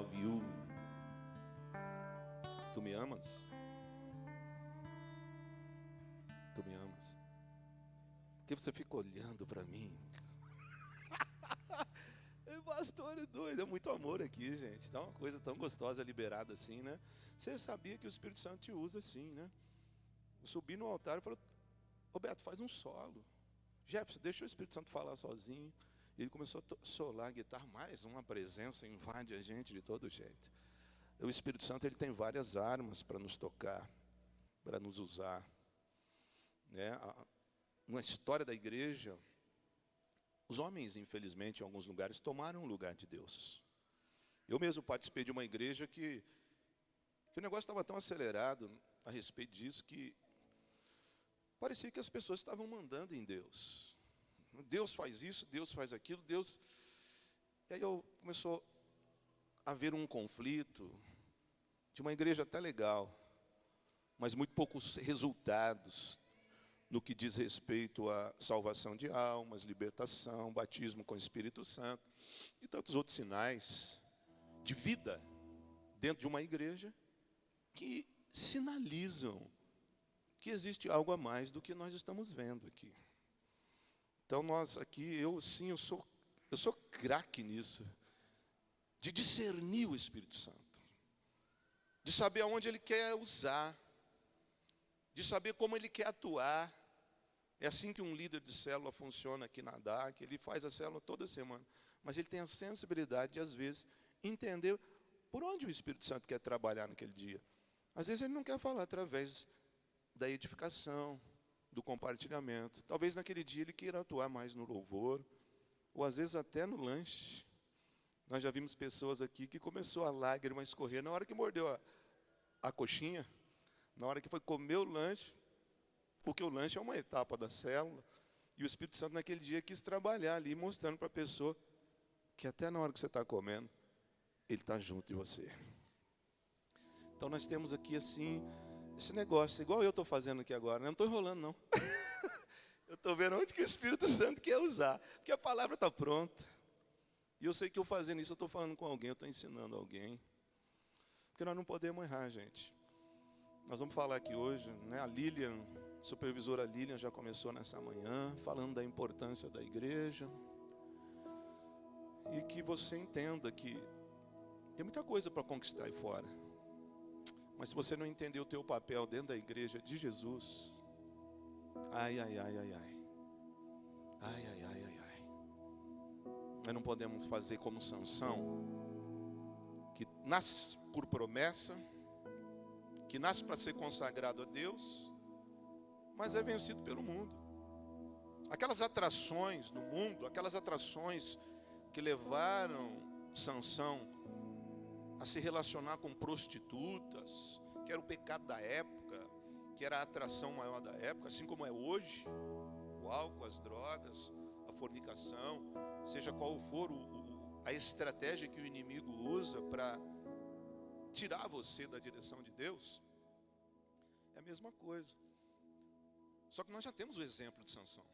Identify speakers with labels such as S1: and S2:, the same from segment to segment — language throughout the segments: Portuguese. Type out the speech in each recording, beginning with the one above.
S1: love you. Tu me amas? Tu me amas? Por que você fica olhando para mim? Pastor é doido, é muito amor aqui, gente. Dá uma coisa tão gostosa, liberada assim, né? Você sabia que o Espírito Santo te usa assim, né? Eu subi no altar e falei, Roberto, faz um solo. Jefferson, deixa o Espírito Santo falar sozinho. E ele começou a solar a guitarra, mais uma presença invade a gente de todo jeito. O Espírito Santo ele tem várias armas para nos tocar, para nos usar. Né? Na história da igreja, os homens, infelizmente, em alguns lugares, tomaram o lugar de Deus. Eu mesmo participei de uma igreja que o negócio estava tão acelerado a respeito disso que parecia que as pessoas estavam mandando em Deus. Deus faz isso, Deus faz aquilo, Deus... E aí começou a haver um conflito de uma igreja até legal, mas muito poucos resultados no que diz respeito à salvação de almas, libertação, batismo com o Espírito Santo e tantos outros sinais de vida dentro de uma igreja que sinalizam que existe algo a mais do que nós estamos vendo aqui. Então nós aqui, eu sou craque nisso, de discernir o Espírito Santo, de saber aonde Ele quer usar, de saber como Ele quer atuar. É assim que um líder de célula funciona aqui na DAC, ele faz a célula toda semana, mas ele tem a sensibilidade de, às vezes, entender por onde o Espírito Santo quer trabalhar naquele dia. Às vezes ele não quer falar através da edificação, do compartilhamento. Talvez naquele dia ele queira atuar mais no louvor, ou às vezes até no lanche. Nós já vimos pessoas aqui que começou a lágrima a escorrer na hora que mordeu a coxinha, na hora que foi comer o lanche, porque o lanche é uma etapa da célula, e o Espírito Santo naquele dia quis trabalhar ali, mostrando para a pessoa que até na hora que você está comendo, Ele está junto de você. Então nós temos aqui assim, esse negócio, igual eu estou fazendo aqui agora, né? Não estou enrolando não. Eu estou vendo onde que o Espírito Santo quer usar, porque a palavra está pronta. E eu sei que eu fazendo isso, eu estou falando com alguém, eu estou ensinando alguém. Porque nós não podemos errar, gente. Nós vamos falar aqui hoje, né? A Lilian, supervisora Lilian, já começou nessa manhã, falando da importância da igreja. E que você entenda que tem muita coisa para conquistar aí fora. Mas se você não entender o teu papel dentro da igreja de Jesus, ai, ai, ai, ai, ai. Ai, ai, ai, ai, ai. Nós não podemos fazer como Sansão, que nasce por promessa, que nasce para ser consagrado a Deus, mas é vencido pelo mundo. Aquelas atrações no mundo, aquelas atrações que levaram Sansão a se relacionar com prostitutas, que era o pecado da época, que era a atração maior da época, assim como é hoje, o álcool, as drogas, a fornicação, seja qual for a estratégia que o inimigo usa para tirar você da direção de Deus, é a mesma coisa. Só que nós já temos o exemplo de Sansão.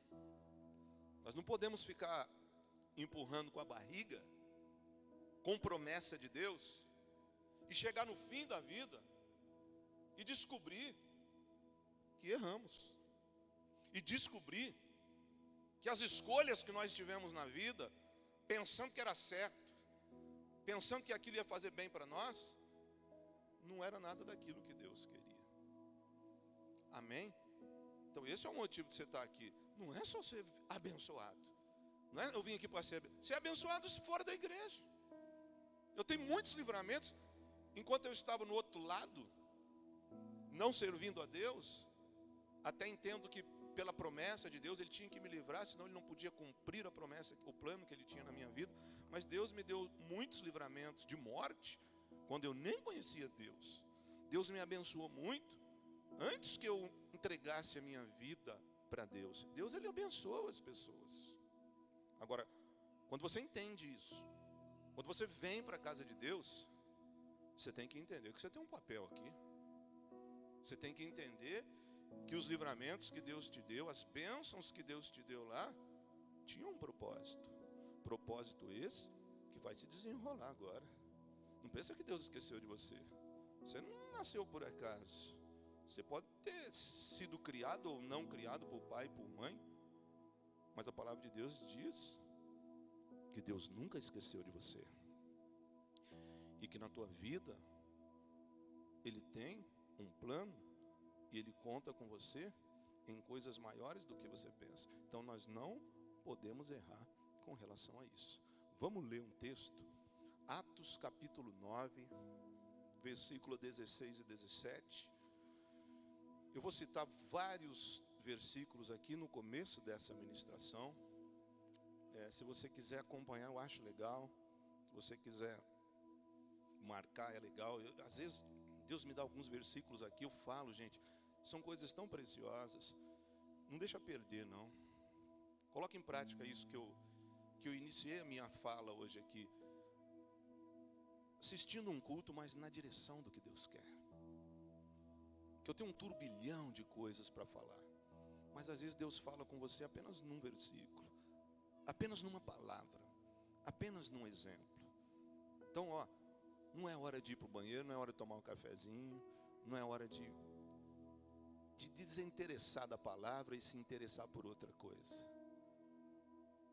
S1: Nós não podemos ficar empurrando com a barriga, com promessa de Deus, e chegar no fim da vida e descobrir que erramos. E descobrir que as escolhas que nós tivemos na vida, pensando que era certo, pensando que aquilo ia fazer bem para nós, não era nada daquilo que Deus queria. Amém? Então esse é o motivo de você estar aqui. Não é só ser abençoado. Não é eu vim aqui para ser abençoado fora da igreja. Eu tenho muitos livramentos. Enquanto eu estava no outro lado, não servindo a Deus, até entendo que pela promessa de Deus Ele tinha que me livrar, senão Ele não podia cumprir a promessa, o plano que Ele tinha na minha vida. Mas Deus me deu muitos livramentos de morte, quando eu nem conhecia Deus. Deus me abençoou muito, antes que eu entregasse a minha vida para Deus. Deus, Ele abençoa as pessoas. Agora, quando você entende isso, quando você vem para a casa de Deus, você tem que entender que você tem um papel aqui. Você tem que entender que os livramentos que Deus te deu, as bênçãos que Deus te deu lá, tinham um propósito. Propósito esse que vai se desenrolar agora. Não pensa que Deus esqueceu de você. Você não nasceu por acaso. Você pode ter sido criado ou não criado por pai e por mãe, mas a palavra de Deus diz que Deus nunca esqueceu de você. E que na tua vida Ele tem um plano e Ele conta com você em coisas maiores do que você pensa. Então nós não podemos errar com relação a isso. Vamos ler um texto, Atos capítulo 9, versículo 16 e 17. Eu vou citar vários versículos aqui no começo dessa ministração. Se você quiser acompanhar, eu acho legal. Se você quiser marcar, é legal. Às vezes Deus me dá alguns versículos aqui, eu falo, gente, são coisas tão preciosas. Não deixa perder, não. Coloque em prática isso que eu iniciei a minha fala hoje aqui. Assistindo um culto, mas na direção do que Deus quer. Que eu tenho um turbilhão de coisas para falar. Mas às vezes Deus fala com você apenas num versículo. Apenas numa palavra. Apenas num exemplo. Então, não é hora de ir para o banheiro, não é hora de tomar um cafezinho, não é hora de desinteressar da palavra e se interessar por outra coisa.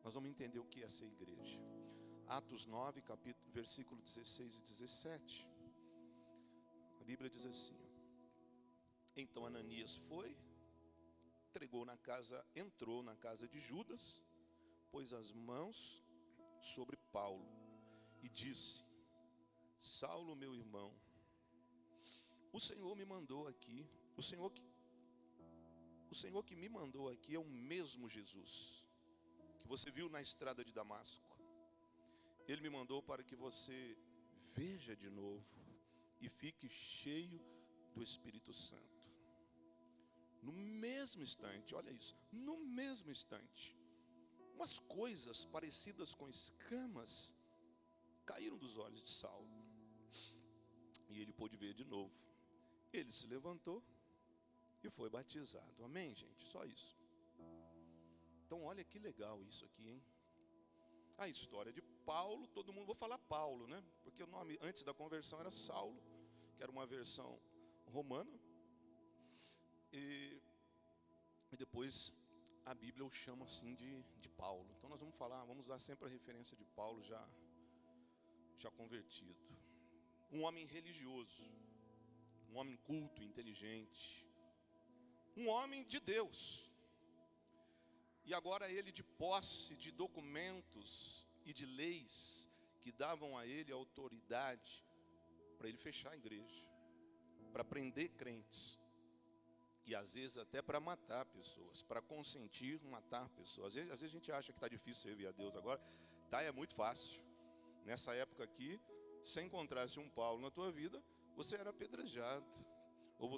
S1: Nós vamos entender o que é ser igreja. Atos 9, versículo 16 e 17. A Bíblia diz assim: então Ananias entrou na casa de Judas, pôs as mãos sobre Paulo e disse: Saulo, meu irmão, o Senhor me mandou aqui, o Senhor que me mandou aqui é o mesmo Jesus que você viu na estrada de Damasco. Ele me mandou para que você veja de novo e fique cheio do Espírito Santo. No mesmo instante, olha isso, no mesmo instante, umas coisas parecidas com escamas caíram dos olhos de Saulo. E ele pôde ver de novo. Ele se levantou e foi batizado. Amém, gente? Só isso. Então olha que legal isso aqui, hein? A história de Paulo, todo mundo, vou falar Paulo, né? Porque o nome antes da conversão era Saulo, que era uma versão romana. E depois a Bíblia o chama assim de Paulo. Então nós vamos dar sempre a referência de Paulo já convertido. Um homem religioso, um homem culto, inteligente, um homem de Deus. E agora ele, de posse de documentos e de leis que davam a ele autoridade para ele fechar a igreja, para prender crentes, e às vezes até para matar pessoas, para consentir matar pessoas. Às vezes a gente acha que está difícil servir a Deus agora. É muito fácil. Nessa época aqui, se encontrasse um Paulo na tua vida, você era apedrejado, ou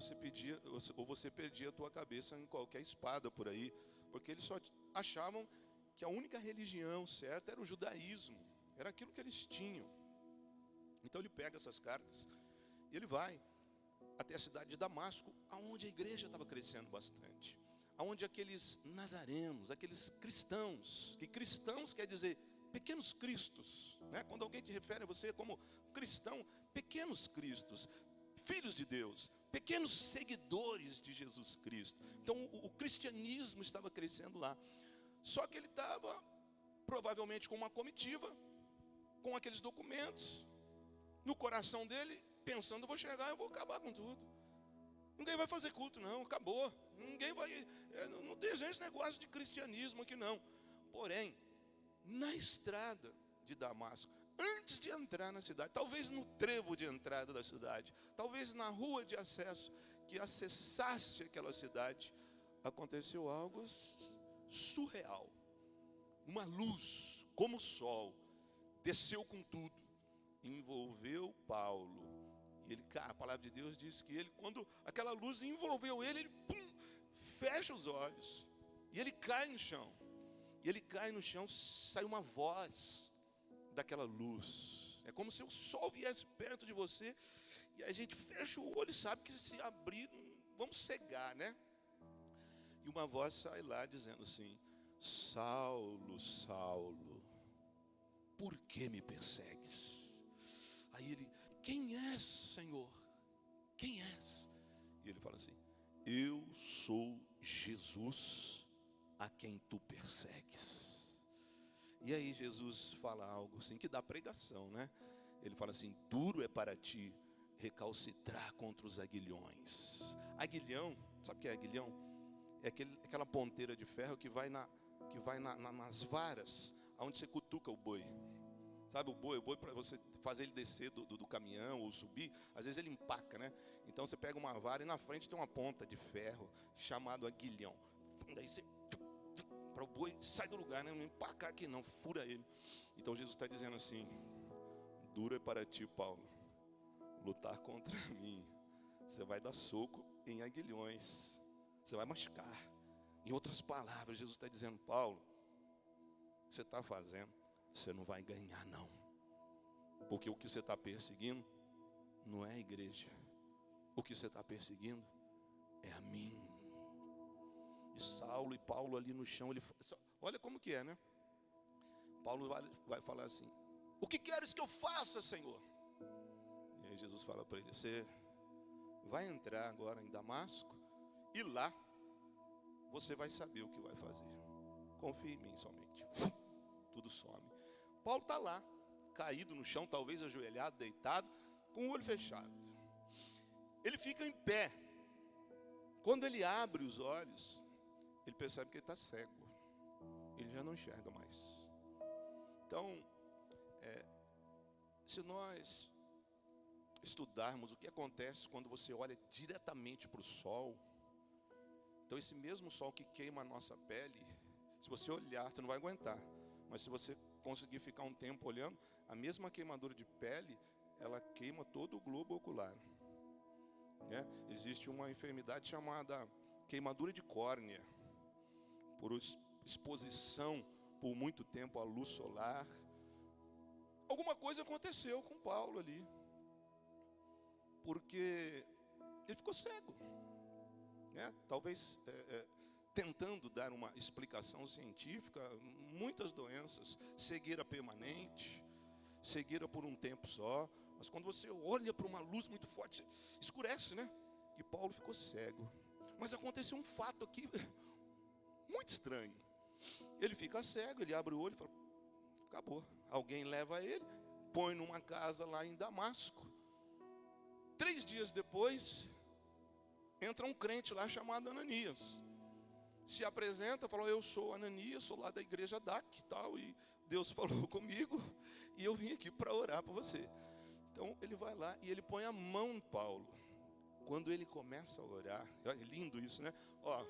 S1: você perdia a tua cabeça em qualquer espada por aí, porque eles só achavam que a única religião certa era o judaísmo, era aquilo que eles tinham. Então ele pega essas cartas e ele vai até a cidade de Damasco, aonde a igreja estava crescendo bastante, aonde aqueles nazarenos, aqueles cristãos, que cristãos quer dizer pequenos cristos, né? Quando alguém te refere a você como cristão, pequenos cristos, filhos de Deus, pequenos seguidores de Jesus Cristo. Então o cristianismo estava crescendo lá. Só que ele estava provavelmente com uma comitiva, com aqueles documentos no coração dele, pensando: eu vou chegar, eu vou acabar com tudo. Ninguém vai fazer culto não, acabou. Ninguém vai, não tem esse negócio de cristianismo aqui não. Porém, na estrada de Damasco, antes de entrar na cidade, talvez no trevo de entrada da cidade, talvez na rua de acesso que acessasse aquela cidade, aconteceu algo surreal. Uma luz como o sol desceu com tudo, envolveu Paulo. E ele, a palavra de Deus diz que ele, quando aquela luz envolveu ele fecha os olhos e ele cai no chão. E ele cai no chão, sai uma voz daquela luz. É como se o sol viesse perto de você e a gente fecha o olho e sabe que se abrir, vamos cegar, né? E uma voz sai lá dizendo assim: Saulo, Saulo, por que me persegues? Aí quem és, Senhor? Quem és? E ele fala assim: eu sou Jesus a quem tu persegues. E aí Jesus fala algo assim que dá pregação, né? Ele fala assim: duro é para ti recalcitrar contra os aguilhões. Aguilhão, sabe o que é aguilhão? É aquela ponteira de ferro que vai nas varas, onde você cutuca o boi. Sabe o boi para você fazer ele descer do caminhão ou subir, às vezes ele empaca, né? Então você pega uma vara e na frente tem uma ponta de ferro chamado aguilhão. Daí você, para o boi, sai do lugar, né? Não empacar aqui não, fura ele. Então Jesus está dizendo assim: duro é para ti, Paulo, lutar contra mim. Você vai dar soco em aguilhões, você vai machucar. Em outras palavras, Jesus está dizendo: Paulo, o que você está fazendo, você não vai ganhar não. Porque o que você está perseguindo não é a igreja. O que você está perseguindo é a mim. E Saulo e Paulo ali no chão, olha como que é, né? Paulo vai falar assim: o que queres que eu faça, Senhor? E aí Jesus fala para ele: você vai entrar agora em Damasco, e lá você vai saber o que vai fazer. Confie em mim somente. Tudo some. Paulo está lá, caído no chão, talvez ajoelhado, deitado, com o olho fechado. Ele fica em pé. Quando ele abre os olhos, ele percebe que ele está cego. Ele já não enxerga mais. Então, se nós estudarmos o que acontece quando você olha diretamente para o sol, então esse mesmo sol que queima a nossa pele, se você olhar, você não vai aguentar. Mas se você conseguir ficar um tempo olhando, a mesma queimadura de pele, ela queima todo o globo ocular. Né? Existe uma enfermidade chamada queimadura de córnea, por exposição por muito tempo à luz solar. Alguma coisa aconteceu com Paulo ali, porque ele ficou cego. Né? Talvez tentando dar uma explicação científica, muitas doenças, cegueira permanente, cegueira por um tempo só, mas quando você olha para uma luz muito forte, escurece, né? E Paulo ficou cego. Mas aconteceu um fato aqui muito estranho. Ele fica cego, ele abre o olho e fala: acabou. Alguém leva ele, põe numa casa lá em Damasco. 3 dias depois, entra um crente lá chamado Ananias. Se apresenta, fala: eu sou Ananias, sou lá da igreja DAC e tal, e Deus falou comigo, e eu vim aqui para orar por você. Então ele vai lá e ele põe a mão em Paulo. Quando ele começa a orar, é lindo isso, né? Ó,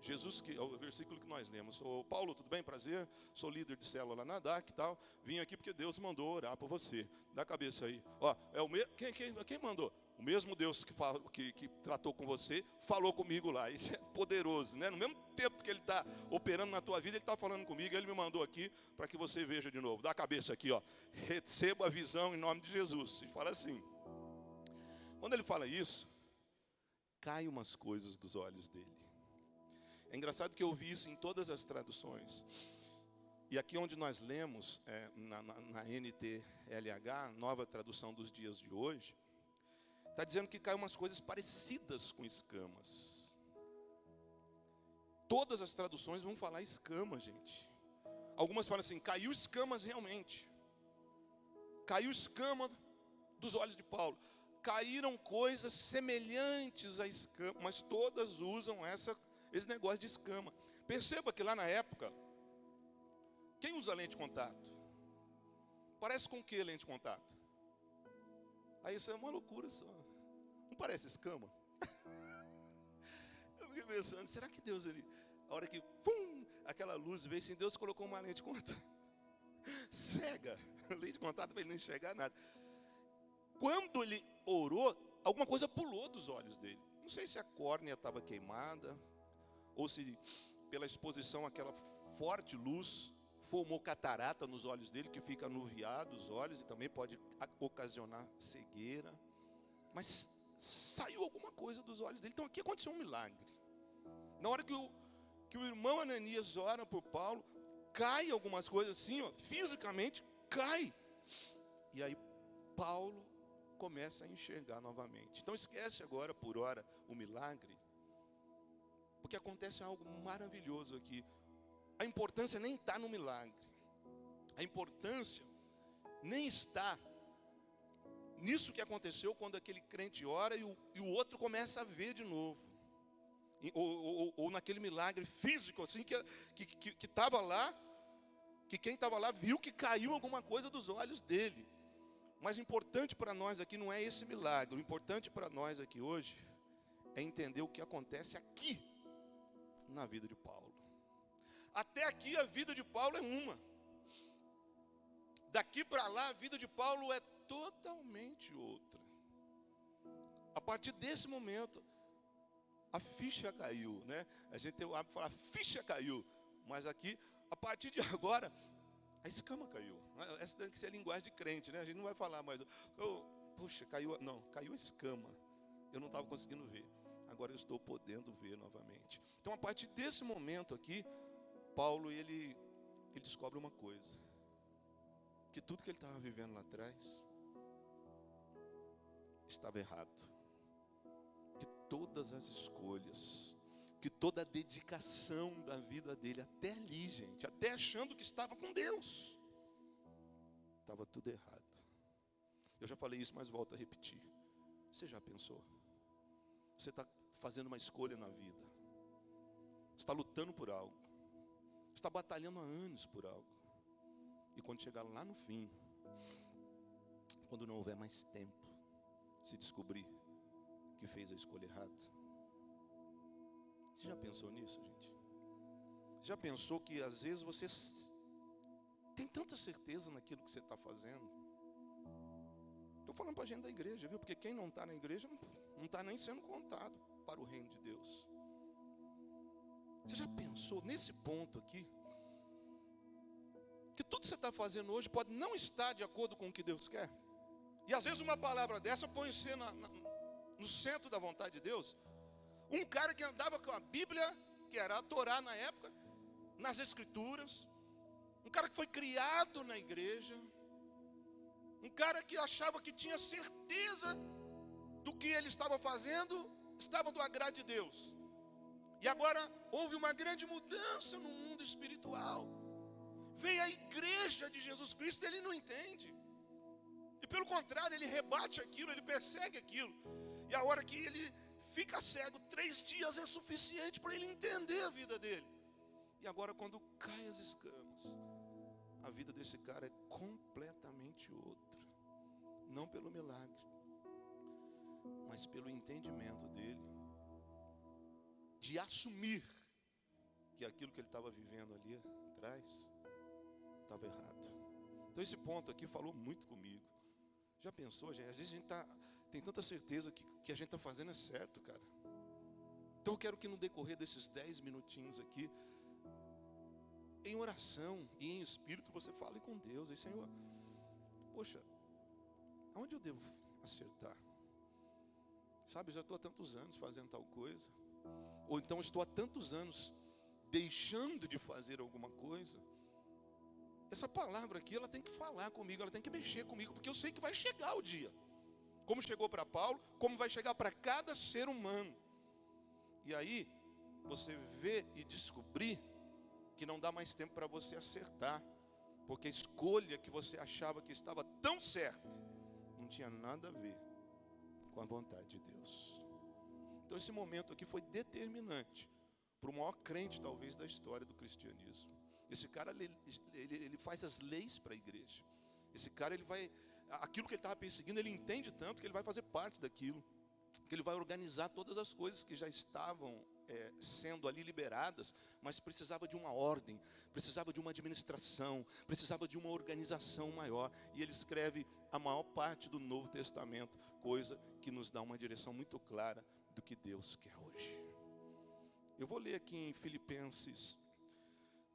S1: Jesus, que é o versículo que nós lemos: sou Paulo, tudo bem? Prazer, sou líder de célula lá na DAC e tal, vim aqui porque Deus mandou orar por você. Dá a cabeça aí. Ó, quem mandou? O mesmo Deus que tratou com você, falou comigo lá. Isso é poderoso, né? No mesmo tempo que Ele está operando na tua vida, Ele está falando comigo. Ele me mandou aqui para que você veja de novo. Dá a cabeça aqui, ó. Receba a visão em nome de Jesus. E fala assim. Quando ele fala isso, cai umas coisas dos olhos dele. É engraçado que eu vi isso em todas as traduções. E aqui onde nós lemos, na NTLH, nova tradução dos dias de hoje, está dizendo que cai umas coisas parecidas com escamas. Todas as traduções vão falar escama, gente. Algumas falam assim: caiu escamas realmente. Caiu escama dos olhos de Paulo. Caíram coisas semelhantes a escama, mas todas usam esse negócio de escama. Perceba que lá na época, quem usa lente de contato? Parece com o que lente de contato? Aí isso é uma loucura só. Não parece escama? Eu fiquei pensando, será que Deus, a hora que aquela luz veio assim, Deus colocou uma lente de contato cega, lente de contato para ele não enxergar nada. Quando ele orou, alguma coisa pulou dos olhos dele. Não sei se a córnea estava queimada, ou se pela exposição àquela forte luz formou catarata nos olhos dele, que fica anuviado os olhos e também pode ocasionar cegueira. Mas saiu alguma coisa dos olhos dele. Então aqui aconteceu um milagre. Na hora que o irmão Ananias ora por Paulo, cai algumas coisas assim, ó, fisicamente cai. E aí Paulo começa a enxergar novamente. Então esquece agora, por hora, o milagre, porque acontece algo maravilhoso aqui. A importância nem está no milagre. A importância nem está nisso que aconteceu quando aquele crente ora e o outro começa a ver de novo. Ou naquele milagre físico, assim, que estava lá, que quem estava lá viu que caiu alguma coisa dos olhos dele. Mas o importante para nós aqui não é esse milagre. O importante para nós aqui hoje é entender o que acontece aqui na vida de Paulo. Até aqui a vida de Paulo é uma. Daqui para lá a vida de Paulo é totalmente outra. A partir desse momento, a ficha caiu, né? A gente tem o hábito de falar, a ficha caiu. Mas aqui, a partir de agora, a escama caiu. Essa tem que ser a linguagem de crente, né? A gente não vai falar mais, puxa, caiu, não, caiu a escama. Eu não estava conseguindo ver. Agora eu estou podendo ver novamente. Então, a partir desse momento aqui, Paulo, ele descobre uma coisa. Que tudo que ele estava vivendo lá atrás estava errado. Que todas as escolhas, que toda a dedicação da vida dele, até ali, gente, até achando que estava com Deus, estava tudo errado. Eu já falei isso, mas volto a repetir. Você já pensou? Você está fazendo uma escolha na vida. Você está lutando por algo. Você está batalhando há anos por algo. E quando chegar lá no fim, quando não houver mais tempo, se descobrir que fez a escolha errada. Você já pensou nisso, gente? Você já pensou que às vezes você tem tanta certeza naquilo que você está fazendo? Estou falando para a gente da igreja, viu? Porque quem não está na igreja não está nem sendo contado para o reino de Deus. Você já pensou nesse ponto aqui? Que tudo que você está fazendo hoje pode não estar de acordo com o que Deus quer. E às vezes uma palavra dessa põe você no centro da vontade de Deus. Um cara que andava com a Bíblia, que era a Torá na época, nas Escrituras. Um cara que foi criado na igreja. Um cara que achava que tinha certeza do que ele estava fazendo, estava do agrado de Deus. E agora houve uma grande mudança no mundo espiritual. Vem a igreja de Jesus Cristo, ele não entende. E pelo contrário, ele rebate aquilo, ele persegue aquilo. E a hora que ele fica cego, 3 dias é suficiente para ele entender a vida dele. E agora quando caem as escamas, a vida desse cara é completamente outra. Não pelo milagre, mas pelo entendimento dele, de assumir que aquilo que ele estava vivendo ali atrás estava errado. Então esse ponto aqui falou muito comigo. Já pensou, gente? Às vezes a gente tem tanta certeza que a gente está fazendo é certo, cara. Então eu quero que no decorrer desses 10 minutinhos aqui, em oração e em espírito, você fale com Deus. E Senhor, poxa, aonde eu devo acertar? Sabe, eu já estou há tantos anos fazendo tal coisa. Ou então estou há tantos anos deixando de fazer alguma coisa. Essa palavra aqui, ela tem que falar comigo, ela tem que mexer comigo, porque eu sei que vai chegar o dia. Como chegou para Paulo, como vai chegar para cada ser humano. E aí, você vê e descobrir que não dá mais tempo para você acertar. Porque a escolha que você achava que estava tão certa, não tinha nada a ver com a vontade de Deus. Então esse momento aqui foi determinante para o maior crente talvez da história do cristianismo. Esse cara, ele faz as leis para a igreja. Esse cara, aquilo que ele estava perseguindo, ele entende tanto que ele vai fazer parte daquilo. Que ele vai organizar todas as coisas que já estavam sendo ali liberadas, mas precisava de uma ordem, precisava de uma administração, precisava de uma organização maior. E ele escreve a maior parte do Novo Testamento, coisa que nos dá uma direção muito clara do que Deus quer hoje. Eu vou ler aqui em Filipenses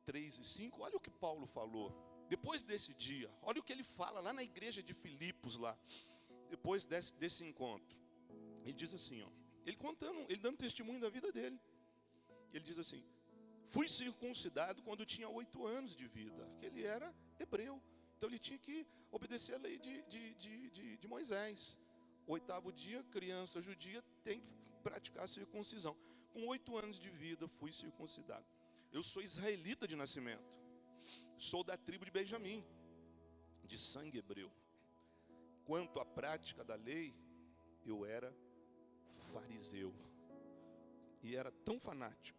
S1: 3 e 5, olha o que Paulo falou. Depois desse dia, olha o que ele fala lá na igreja de Filipos lá, depois desse encontro. Ele diz assim, ó, ele dando testemunho da vida dele. Ele diz assim: fui circuncidado quando tinha 8 anos de vida. Que ele era hebreu, então ele tinha que obedecer a lei de Moisés. 8º dia, criança judia tem que praticar a circuncisão. Com 8 anos de vida, fui circuncidado. Eu sou israelita de nascimento. Sou da tribo de Benjamim, de sangue hebreu. Quanto à prática da lei, eu era fariseu. E era tão fanático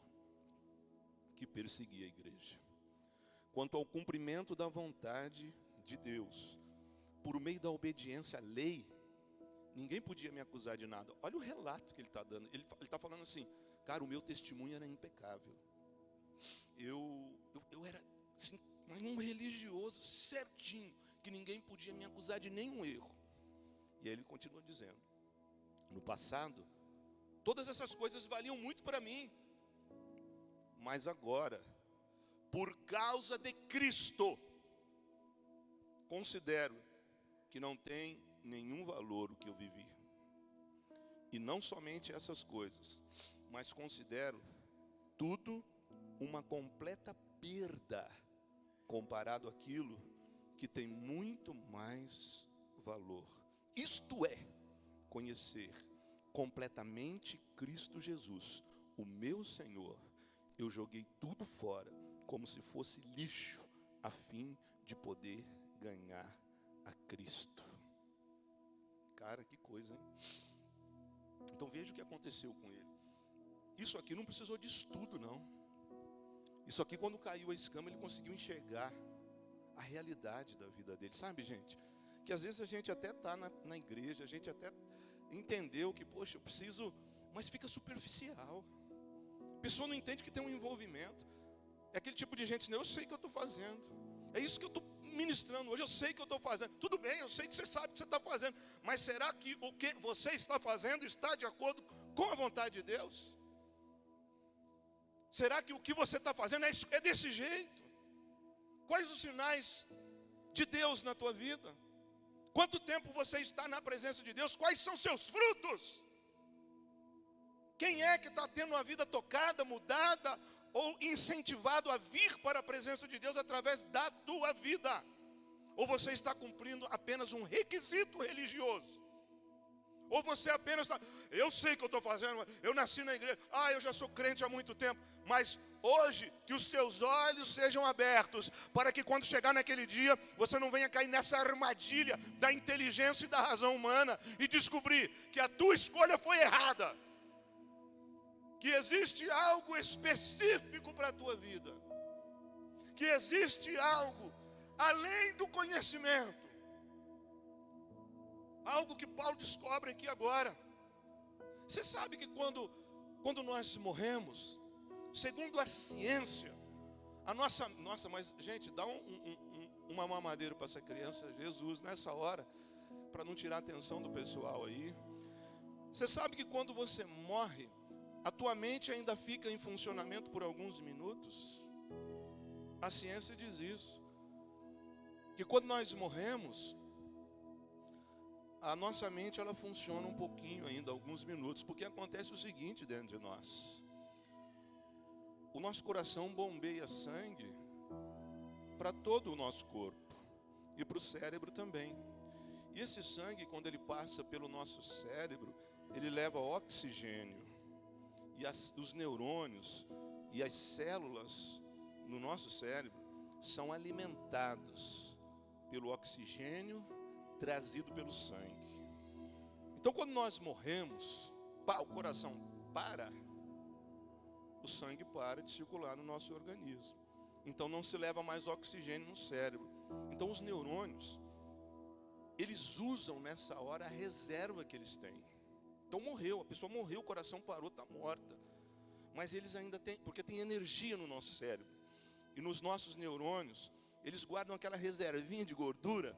S1: que perseguia a igreja. Quanto ao cumprimento da vontade de Deus, por meio da obediência à lei, ninguém podia me acusar de nada. Olha o relato que ele está dando. Ele está falando assim, cara, o meu testemunho era impecável. Eu era assim, um religioso certinho, que ninguém podia me acusar de nenhum erro. E aí ele continua dizendo, no passado, todas essas coisas valiam muito para mim. Mas agora, por causa de Cristo, considero que não tem nenhum valor o que eu vivi. E não somente essas coisas, mas considero tudo uma completa perda comparado àquilo que tem muito mais valor. Isto é, conhecer completamente Cristo Jesus, o meu Senhor. Eu joguei tudo fora, como se fosse lixo, a fim de poder ganhar a Cristo. Cara, que coisa, hein? Então veja o que aconteceu com ele. Isso aqui não precisou de estudo, não. Isso aqui, quando caiu a escama, ele conseguiu enxergar a realidade da vida dele. Sabe, gente, que às vezes a gente até está na igreja, a gente até entendeu que, poxa, eu preciso, mas fica superficial. A pessoa não entende que tem um envolvimento. É aquele tipo de gente, eu sei o que eu estou fazendo. É isso que eu estou ministrando hoje, eu sei o que eu estou fazendo. Tudo bem, eu sei que você sabe o que você está fazendo. Mas será que o que você está fazendo está de acordo com a vontade de Deus? Será que o que você está fazendo é desse jeito? Quais os sinais de Deus na tua vida? Quanto tempo você está na presença de Deus? Quais são seus frutos? Quem é que está tendo uma vida tocada, mudada ou incentivado a vir para a presença de Deus através da tua vida? Ou você está cumprindo apenas um requisito religioso? Ou você apenas está, eu sei o que eu estou fazendo, eu nasci na igreja, eu já sou crente há muito tempo, mas hoje que os teus olhos sejam abertos, para que quando chegar naquele dia, você não venha cair nessa armadilha da inteligência e da razão humana, e descobrir que a tua escolha foi errada, que existe algo específico para a tua vida, que existe algo além do conhecimento, algo que Paulo descobre aqui agora. Você sabe que quando nós morremos, segundo a ciência, a nossa, mas gente, dá uma mamadeira para essa criança, Jesus, nessa hora, para não tirar a atenção do pessoal aí. Você sabe que quando você morre, a tua mente ainda fica em funcionamento por alguns minutos? A ciência diz isso, que quando nós morremos, a nossa mente ela funciona um pouquinho ainda, alguns minutos, porque acontece o seguinte dentro de nós. O nosso coração bombeia sangue para todo o nosso corpo e para o cérebro também. E esse sangue, quando ele passa pelo nosso cérebro, ele leva oxigênio. E os neurônios e as células no nosso cérebro são alimentados pelo oxigênio trazido pelo sangue. Então, quando nós morremos, o coração para, o sangue para de circular no nosso organismo. Então, não se leva mais oxigênio no cérebro. Então, os neurônios, eles usam nessa hora a reserva que eles têm. Então, a pessoa morreu, o coração parou, está morta. Mas eles ainda têm, porque tem energia no nosso cérebro. E nos nossos neurônios, eles guardam aquela reservinha de gordura.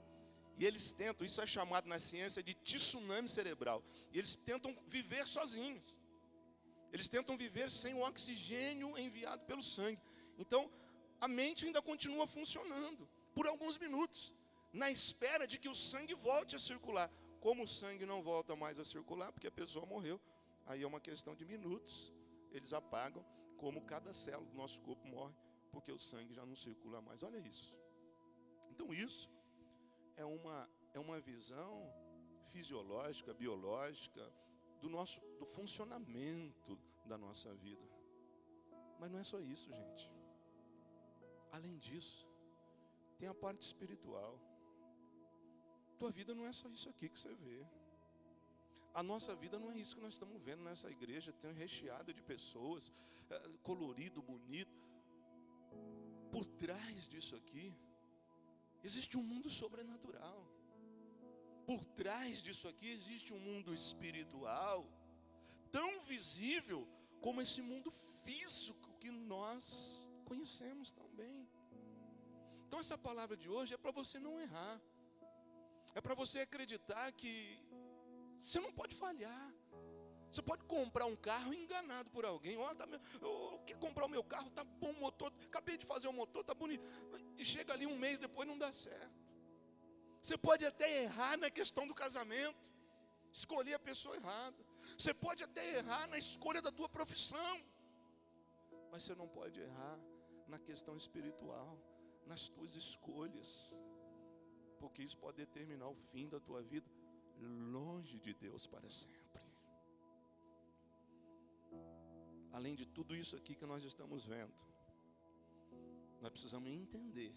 S1: E eles tentam, isso é chamado na ciência de tsunami cerebral. E eles tentam viver sozinhos. Eles tentam viver sem o oxigênio enviado pelo sangue. Então, a mente ainda continua funcionando por alguns minutos, na espera de que o sangue volte a circular. Como o sangue não volta mais a circular, porque a pessoa morreu, aí é uma questão de minutos. Eles apagam, como cada célula do nosso corpo morre, porque o sangue já não circula mais. Olha isso. Então isso é uma visão fisiológica, biológica, do funcionamento da nossa vida. Mas não é só isso, gente. Além disso, tem a parte espiritual. Tua vida não é só isso aqui que você vê. A nossa vida não é isso que nós estamos vendo nessa igreja, tem recheada de pessoas, colorido, bonito. Por trás disso aqui, existe um mundo sobrenatural. Por trás disso aqui existe um mundo espiritual, tão visível como esse mundo físico que nós conhecemos tão bem. Então essa palavra de hoje é para você não errar. É para você acreditar que você não pode falhar. Você pode comprar um carro enganado por alguém. Eu quero comprar o meu carro, tá bom o motor, acabei de fazer o motor, tá bonito. E chega ali um mês depois não dá certo. Você pode até errar na questão do casamento, escolher a pessoa errada. Você pode até errar na escolha da tua profissão. Mas você não pode errar na questão espiritual, nas tuas escolhas. Porque isso pode determinar o fim da tua vida longe de Deus para sempre. Além de tudo isso aqui que nós estamos vendo, nós precisamos entender,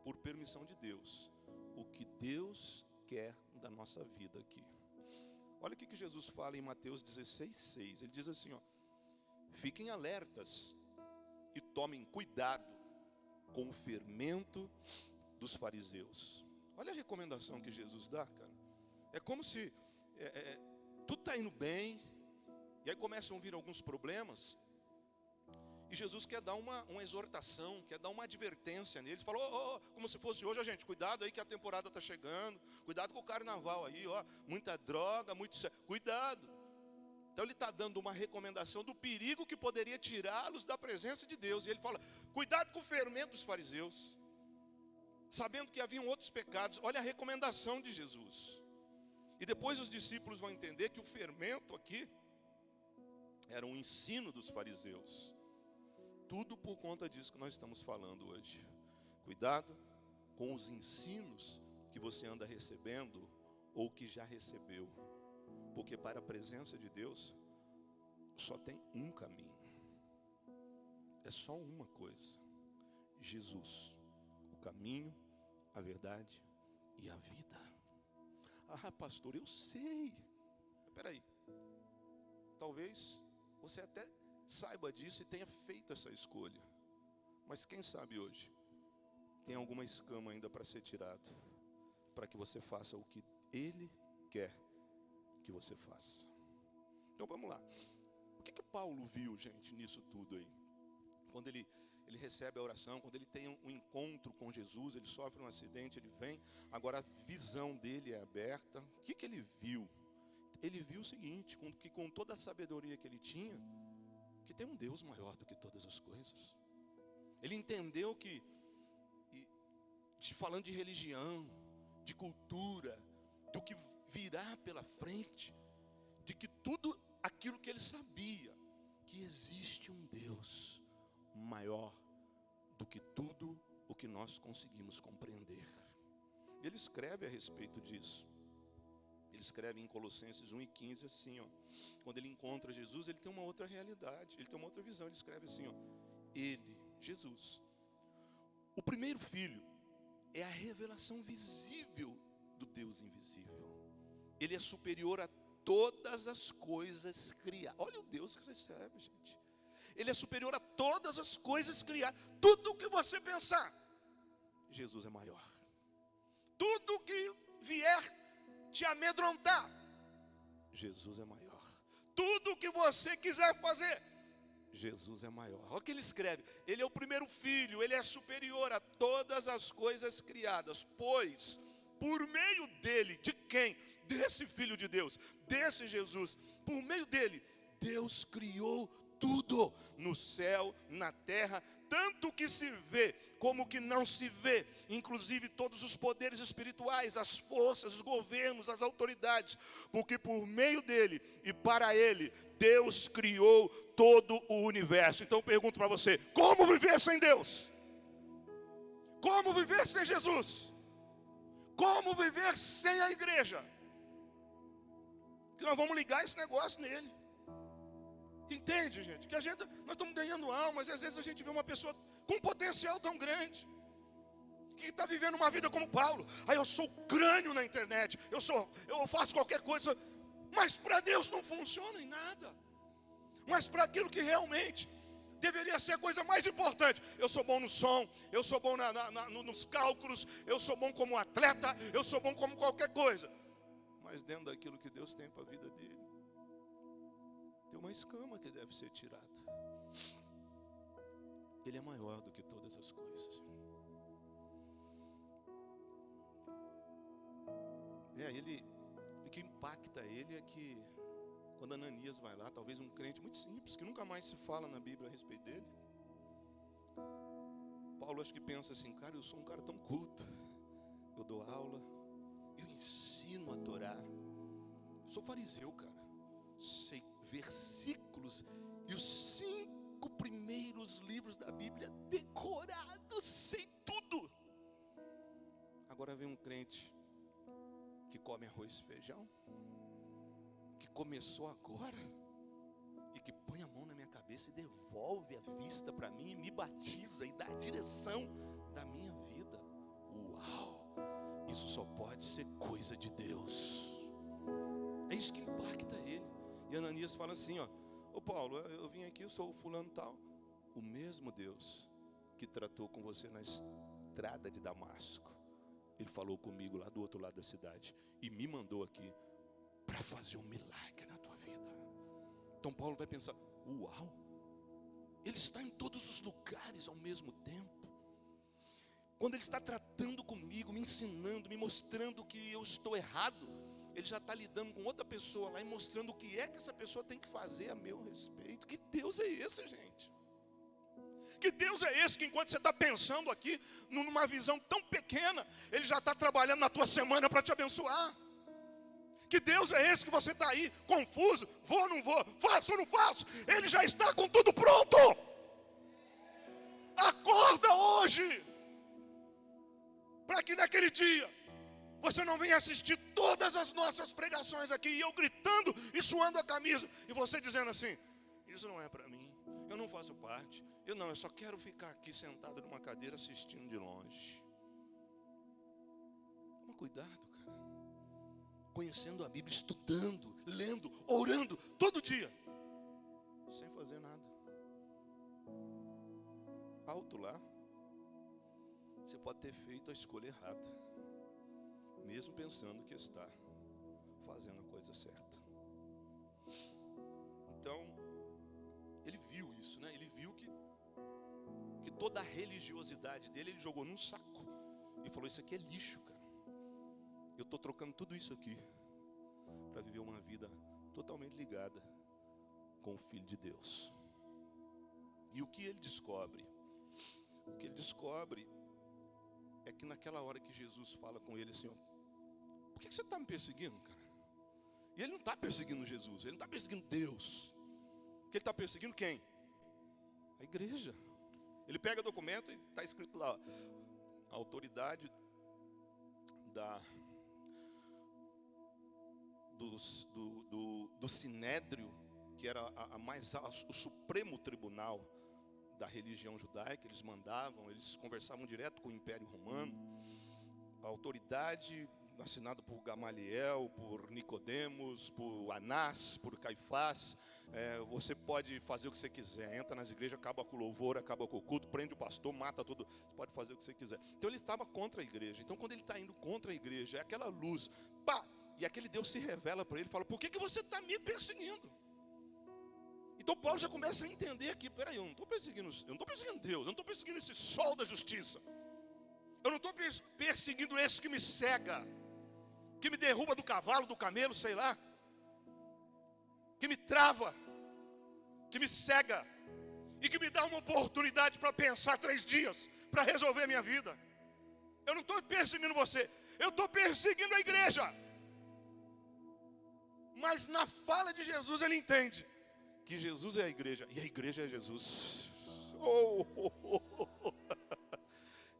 S1: por permissão de Deus, o que Deus quer da nossa vida aqui. Olha o que Jesus fala em Mateus 16:6. Ele diz assim, ó: fiquem alertas e tomem cuidado com o fermento dos fariseus. Olha a recomendação que Jesus dá, cara. É como se tudo está indo bem, e aí começam a vir alguns problemas, e Jesus quer dar uma exortação, quer dar uma advertência neles. Falou, como se fosse hoje, gente, cuidado aí que a temporada está chegando, cuidado com o carnaval aí, muita droga, cuidado. Então ele está dando uma recomendação do perigo que poderia tirá-los da presença de Deus. E ele fala, cuidado com o fermento dos fariseus, sabendo que haviam outros pecados. Olha a recomendação de Jesus. E depois os discípulos vão entender que o fermento aqui era um ensino dos fariseus. Tudo por conta disso que nós estamos falando hoje. Cuidado com os ensinos que você anda recebendo ou que já recebeu. Porque para a presença de Deus só tem um caminho. É só uma coisa. Jesus, o caminho, a verdade e a vida. Ah, pastor, eu sei. Espera aí. Talvez você até saiba disso e tenha feito essa escolha. Mas quem sabe hoje tem alguma escama ainda para ser tirado, para que você faça o que Ele quer que você faça. Então vamos lá. O que Paulo viu, gente, nisso tudo aí? Quando ele recebe a oração, quando ele tem um encontro com Jesus, ele sofre um acidente, ele vem, agora a visão dele é aberta. O que ele viu? Ele viu o seguinte, que com toda a sabedoria que ele tinha, que tem um Deus maior do que todas as coisas. Ele entendeu que, falando de religião, de cultura, do que virá pela frente, de que tudo aquilo que ele sabia, que existe um Deus maior do que tudo o que nós conseguimos compreender. Ele escreve a respeito disso. Ele escreve em Colossenses 1:15 assim, ó. Quando ele encontra Jesus, ele tem uma outra realidade, ele tem uma outra visão. Ele escreve assim, ó: ele, Jesus, o primeiro filho, é a revelação visível do Deus invisível. Ele é superior a todas as coisas criadas. Olha o Deus que você serve, gente. Ele é superior a todas as coisas criadas. Tudo o que você pensar, Jesus é maior. Tudo que vier te amedrontar, Jesus é maior. Tudo o que você quiser fazer, Jesus é maior. Olha o que ele escreve. Ele é o primeiro filho, ele é superior a todas as coisas criadas. Pois, por meio dele, de quem? Desse Filho de Deus, desse Jesus, por meio dele, Deus criou tudo, no céu, na terra, tanto que se vê como que não se vê, inclusive todos os poderes espirituais, as forças, os governos, as autoridades, porque por meio dele e para ele, Deus criou todo o universo. Então eu pergunto para você, como viver sem Deus? Como viver sem Jesus? Como viver sem a igreja? Que nós vamos ligar esse negócio nele. Entende, gente? Que nós estamos ganhando almas, e às vezes a gente vê uma pessoa com um potencial tão grande, que está vivendo uma vida como Paulo. Aí eu sou crânio na internet, eu faço qualquer coisa, mas para Deus não funciona em nada. Mas para aquilo que realmente deveria ser a coisa mais importante, eu sou bom no som, eu sou bom nos cálculos, eu sou bom como atleta, eu sou bom como qualquer coisa. Mas dentro daquilo que Deus tem para a vida dele, tem uma escama que deve ser tirada. Ele é maior do que todas as coisas. O que impacta ele é que quando Ananias vai lá, talvez um crente muito simples, que nunca mais se fala na Bíblia a respeito dele, Paulo acho que pensa assim, cara, eu sou um cara tão culto, eu dou aula, eu ensino a Torá, eu sou fariseu, cara, sei versículos e os 5 primeiros livros da Bíblia decorados, sei tudo. Agora vem um crente que come arroz e feijão, que começou agora e que põe a mão na minha cabeça e devolve a vista para mim, e me batiza e dá a direção da minha vida. Uau! Isso só pode ser coisa de Deus. É isso que impacta ele. E Ananias fala assim, ô Paulo, eu vim aqui, eu sou o fulano tal. O mesmo Deus que tratou com você na estrada de Damasco, ele falou comigo lá do outro lado da cidade e me mandou aqui para fazer um milagre na tua vida. Então Paulo vai pensar, uau, ele está em todos os lugares ao mesmo tempo. Quando ele está tratando comigo, me ensinando, me mostrando que eu estou errado, ele já está lidando com outra pessoa lá e mostrando o que é que essa pessoa tem que fazer a meu respeito. Que Deus é esse, gente? Que Deus é esse que enquanto você está pensando aqui, numa visão tão pequena, Ele já está trabalhando na tua semana para te abençoar? Que Deus é esse que você está aí, confuso, vou ou não vou, faço ou não faço? Ele já está com tudo pronto. Acorda hoje, para que naquele dia, você não venha assistir todas as nossas pregações aqui, e eu gritando e suando a camisa, e você dizendo assim, isso não é para mim, eu não faço parte, eu só quero ficar aqui sentado numa cadeira assistindo de longe. Toma cuidado, cara. Conhecendo a Bíblia, estudando, lendo, orando, todo dia, sem fazer nada. Alto lá, você pode ter feito a escolha errada, mesmo pensando que está fazendo a coisa certa. Então, ele viu isso, né? Ele viu que toda a religiosidade dele, ele jogou num saco e falou, isso aqui é lixo, cara. Eu estou trocando tudo isso aqui para viver uma vida totalmente ligada com o Filho de Deus. E o que ele descobre? O que ele descobre é que naquela hora que Jesus fala com ele assim, por que você está me perseguindo, cara? E ele não está perseguindo Jesus, ele não está perseguindo Deus. Ele está perseguindo quem? A igreja. Ele pega o documento e está escrito lá, a autoridade do Sinédrio, que era o Supremo Tribunal da religião judaica. Eles mandavam, eles conversavam direto com o Império Romano. A autoridade assinada por Gamaliel, por Nicodemos, por Anás, por Caifás. Você pode fazer o que você quiser, entra nas igrejas, acaba com o louvor, acaba com o culto, prende o pastor, mata tudo, você pode fazer o que você quiser. Então ele estava contra a igreja. Então quando ele está indo contra a igreja, é aquela luz, pá, e aquele Deus se revela para ele e fala, por que você está me perseguindo? Então Paulo já começa a entender aqui, peraí, eu não estou perseguindo Deus, eu não estou perseguindo esse sol da justiça, eu não estou perseguindo esse que me cega, que me derruba do cavalo, do camelo, sei lá, que me trava, que me cega, e que me dá uma oportunidade para pensar 3 dias, para resolver a minha vida. Eu não estou perseguindo você, eu estou perseguindo a igreja. Mas na fala de Jesus ele entende que Jesus é a igreja, e a igreja é Jesus.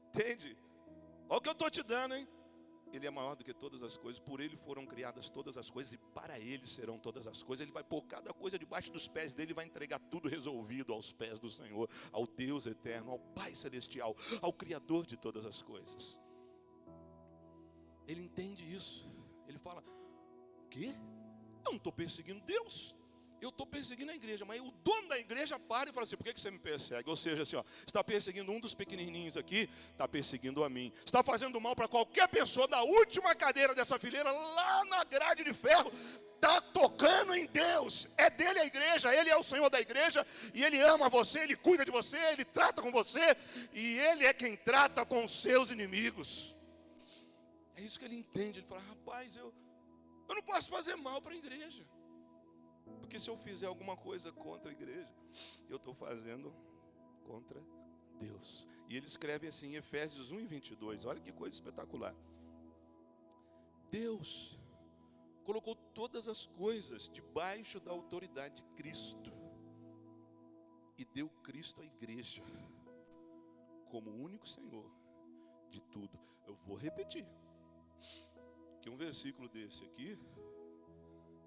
S1: Entende? Olha o que eu estou te dando, hein? Ele é maior do que todas as coisas, por Ele foram criadas todas as coisas e para Ele serão todas as coisas. Ele vai pôr cada coisa debaixo dos pés dele e vai entregar tudo resolvido aos pés do Senhor, ao Deus eterno, ao Pai celestial, ao Criador de todas as coisas. Ele entende isso. Ele fala: o quê? Eu não estou perseguindo Deus, eu estou perseguindo a igreja. Mas o dono da igreja para e fala assim: por que você me persegue? Ou seja, assim, ó, está perseguindo um dos pequenininhos aqui, está perseguindo a mim. Está fazendo mal para qualquer pessoa da última cadeira dessa fileira, lá na grade de ferro, está tocando em Deus. É dele a igreja, Ele é o Senhor da igreja, e Ele ama você, Ele cuida de você, Ele trata com você, e Ele é quem trata com os seus inimigos. É isso que ele entende. Ele fala: rapaz, eu não posso fazer mal para a igreja, porque se eu fizer alguma coisa contra a igreja, eu estou fazendo contra Deus. E ele escreve assim em Efésios 1:22, olha que coisa espetacular. Deus colocou todas as coisas debaixo da autoridade de Cristo e deu Cristo à igreja como único Senhor de tudo. Eu vou repetir, que um versículo desse aqui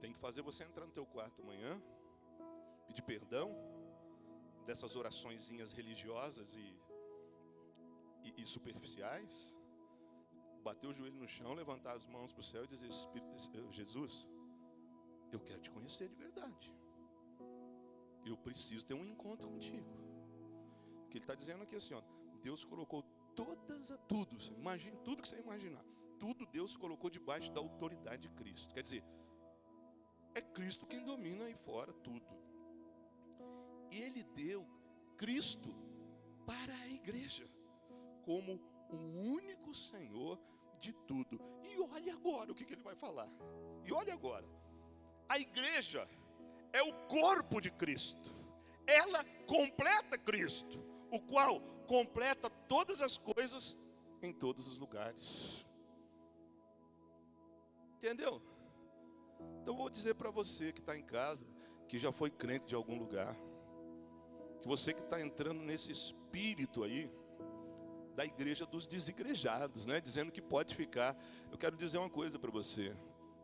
S1: tem que fazer você entrar no teu quarto amanhã, pedir perdão dessas oraçõezinhas religiosas e superficiais, bater o joelho no chão, levantar as mãos para o céu e dizer: Jesus, eu quero te conhecer de verdade, eu preciso ter um encontro contigo. O que ele está dizendo aqui assim, ó, Deus colocou tudo, imagine tudo que você imaginar, tudo Deus colocou debaixo da autoridade de Cristo. Quer dizer, é Cristo quem domina aí fora tudo. E Ele deu Cristo para a igreja como o único Senhor de tudo. E olha agora o que Ele vai falar. E olha agora, a igreja é o corpo de Cristo. Ela completa Cristo, o qual completa todas as coisas em todos os lugares. Entendeu? Então eu vou dizer para você que está em casa, que já foi crente de algum lugar, que você que está entrando nesse espírito aí, da igreja dos desigrejados, né? Dizendo que pode ficar. Eu quero dizer uma coisa para você.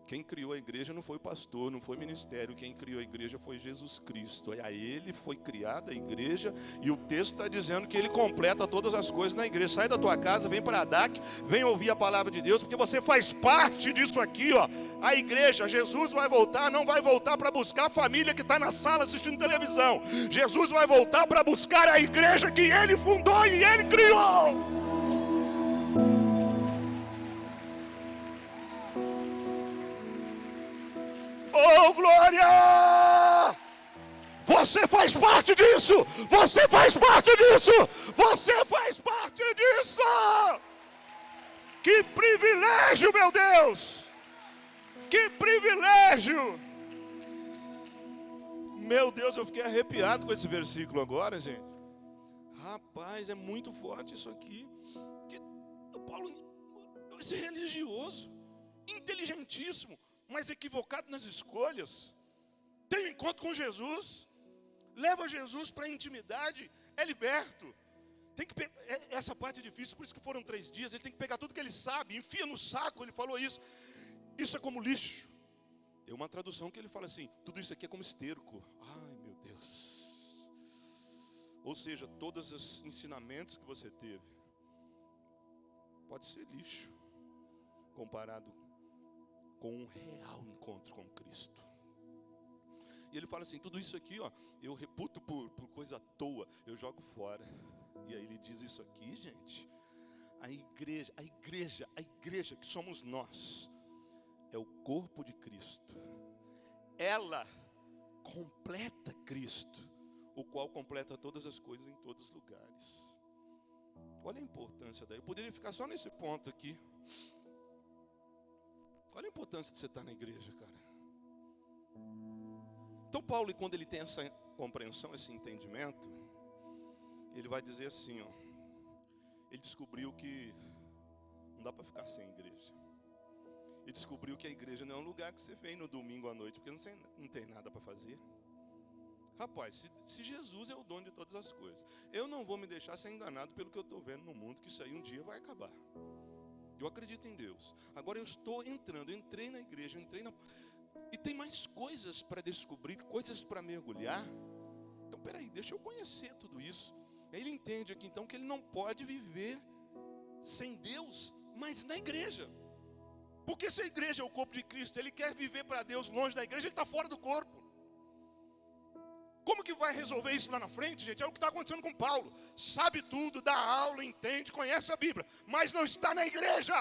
S1: Quem criou a igreja não foi o pastor, não foi o ministério. Quem criou a igreja foi Jesus Cristo. A Ele foi criada a igreja. E o texto está dizendo que Ele completa todas as coisas na igreja. Sai da tua casa, vem para a DAC, vem ouvir a palavra de Deus, porque você faz parte disso aqui, ó. A igreja, Jesus vai voltar, não vai voltar para buscar a família que está na sala assistindo televisão. Jesus vai voltar para buscar a igreja que Ele fundou e Ele criou. Oh, glória! Você faz parte disso! Você faz parte disso! Você faz parte disso! Que privilégio, meu Deus! Que privilégio! Meu Deus, eu fiquei arrepiado com esse versículo agora, gente. Rapaz, é muito forte isso aqui. Que o Paulo, esse religioso, inteligentíssimo, mas equivocado nas escolhas, tem um encontro com Jesus, leva Jesus para a intimidade, é liberto. Tem que essa parte é difícil, por isso que foram 3 dias. Ele tem que pegar tudo que ele sabe, enfia no saco. Ele falou isso. Isso é como lixo. Tem uma tradução que ele fala assim: tudo isso aqui é como esterco. Ai, meu Deus. Ou seja, todos os ensinamentos que você teve pode ser lixo comparado com um real encontro com Cristo. E ele fala assim: tudo isso aqui, ó, eu reputo por coisa à toa, eu jogo fora. E aí ele diz isso aqui, gente. A igreja que somos nós, é o corpo de Cristo. Ela completa Cristo, o qual completa todas as coisas em todos os lugares. Olha a importância daí. Eu poderia ficar só nesse ponto aqui. Olha a importância de você estar na igreja, cara. Então Paulo, quando ele tem essa compreensão, esse entendimento, ele vai dizer assim, ó, ele descobriu que não dá para ficar sem igreja. Ele descobriu que a igreja não é um lugar que você vem no domingo à noite, porque não tem nada para fazer. Rapaz, se Jesus é o dono de todas as coisas, eu não vou me deixar ser enganado pelo que eu estou vendo no mundo, que isso aí um dia vai acabar. Eu acredito em Deus. Agora eu estou entrando, eu entrei na igreja, e tem mais coisas para descobrir, coisas para mergulhar. Então, peraí, deixa eu conhecer tudo isso. Ele entende aqui então que ele não pode viver sem Deus, mas na igreja. Porque se a igreja é o corpo de Cristo, ele quer viver para Deus longe da igreja, ele está fora do corpo. Como que vai resolver isso lá na frente, gente? É o que está acontecendo com Paulo. Sabe tudo, dá aula, entende, conhece a Bíblia, mas não está na igreja.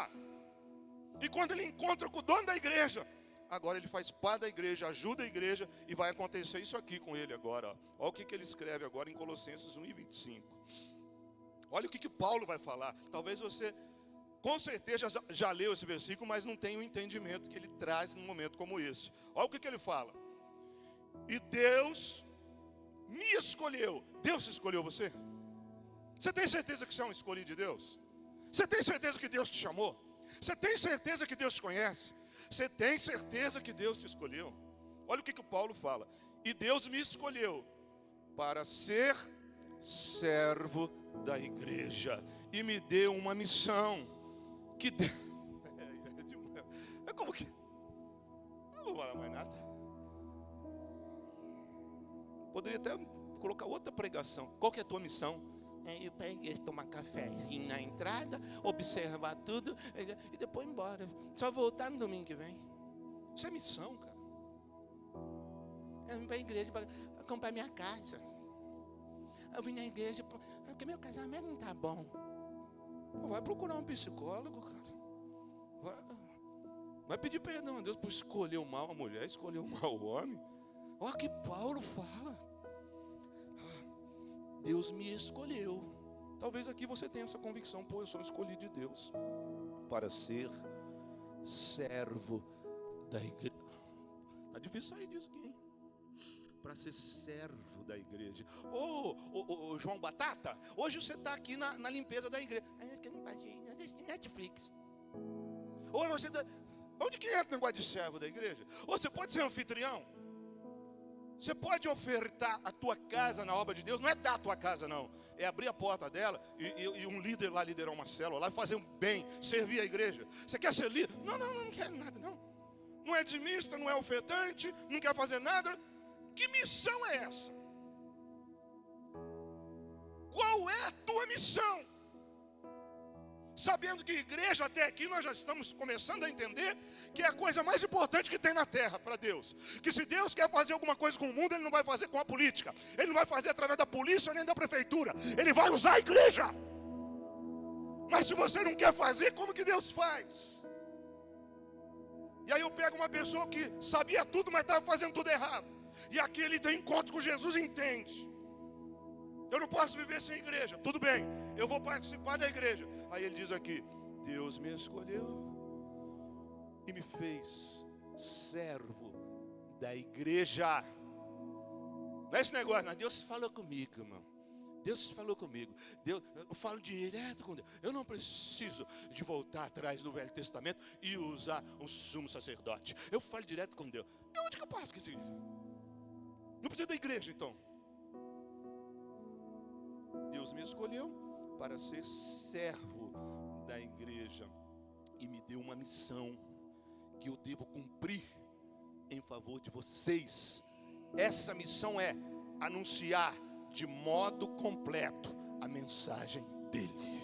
S1: E quando ele encontra com o dono da igreja, agora ele faz parte da igreja, ajuda a igreja, e vai acontecer isso aqui com ele agora. Olha o que ele escreve agora em Colossenses 1:25. Olha o que Paulo vai falar. Talvez você, com certeza, já leu esse versículo, mas não tem o entendimento que ele traz num momento como esse. Olha o que ele fala. E Deus me escolheu. Deus escolheu você? Você tem certeza que você é um escolhido de Deus? Você tem certeza que Deus te chamou? Você tem certeza que Deus te conhece? Você tem certeza que Deus te escolheu? Olha o que o Paulo fala. E Deus me escolheu para ser servo da igreja e me deu uma missão que é como que eu não vou falar mais nada. Poderia até colocar outra pregação. Qual que é a tua missão? Eu peguei, tomar cafezinho na entrada, observar tudo e depois ir embora. Só voltar no domingo que vem. Isso é missão, cara. Eu vim para a igreja para comprar minha casa. Eu vim na igreja porque meu casamento não está bom. Vai procurar um psicólogo, cara. Vai pedir perdão a Deus por escolher o mal a mulher, escolher o mal o homem. Olha o que Paulo fala. Deus me escolheu. Talvez aqui você tenha essa convicção. Pô, eu sou escolhido de Deus para ser servo da igreja. Está difícil sair disso aqui, hein? Para ser servo da igreja. Ô, João Batata, hoje você está aqui na limpeza da igreja. Netflix. Ou você onde que entra o negócio de servo da igreja? Ou você pode ser anfitrião. Você pode ofertar a tua casa na obra de Deus. Não é dar a tua casa, não. É abrir a porta dela e um líder lá liderar uma célula lá, fazer um bem, servir a igreja. Você quer ser líder? Não quero nada, não. Não é dizimista, não é ofertante, não quer fazer nada. Que missão é essa? Qual é a tua missão? Sabendo que igreja até aqui nós já estamos começando a entender que é a coisa mais importante que tem na terra para Deus. Que se Deus quer fazer alguma coisa com o mundo, Ele não vai fazer com a política. Ele não vai fazer através da polícia nem da prefeitura. Ele vai usar a igreja. Mas se você não quer fazer, como que Deus faz? E aí eu pego uma pessoa que sabia tudo, mas estava fazendo tudo errado. E aqui ele tem encontro com Jesus e entende. Eu não posso viver sem igreja. Tudo bem, eu vou participar da igreja. Aí ele diz aqui: Deus me escolheu e me fez servo da igreja. Não é esse negócio, não. Deus falou comigo, irmão. Deus falou comigo. eu falo direto com Deus. Eu não preciso de voltar atrás do Velho Testamento e usar um sumo sacerdote. Eu falo direto com Deus. E onde que eu passo com isso? Não precisa da igreja, então. Deus me escolheu para ser servo da igreja e me deu uma missão que eu devo cumprir em favor de vocês. Essa missão é anunciar de modo completo a mensagem dele.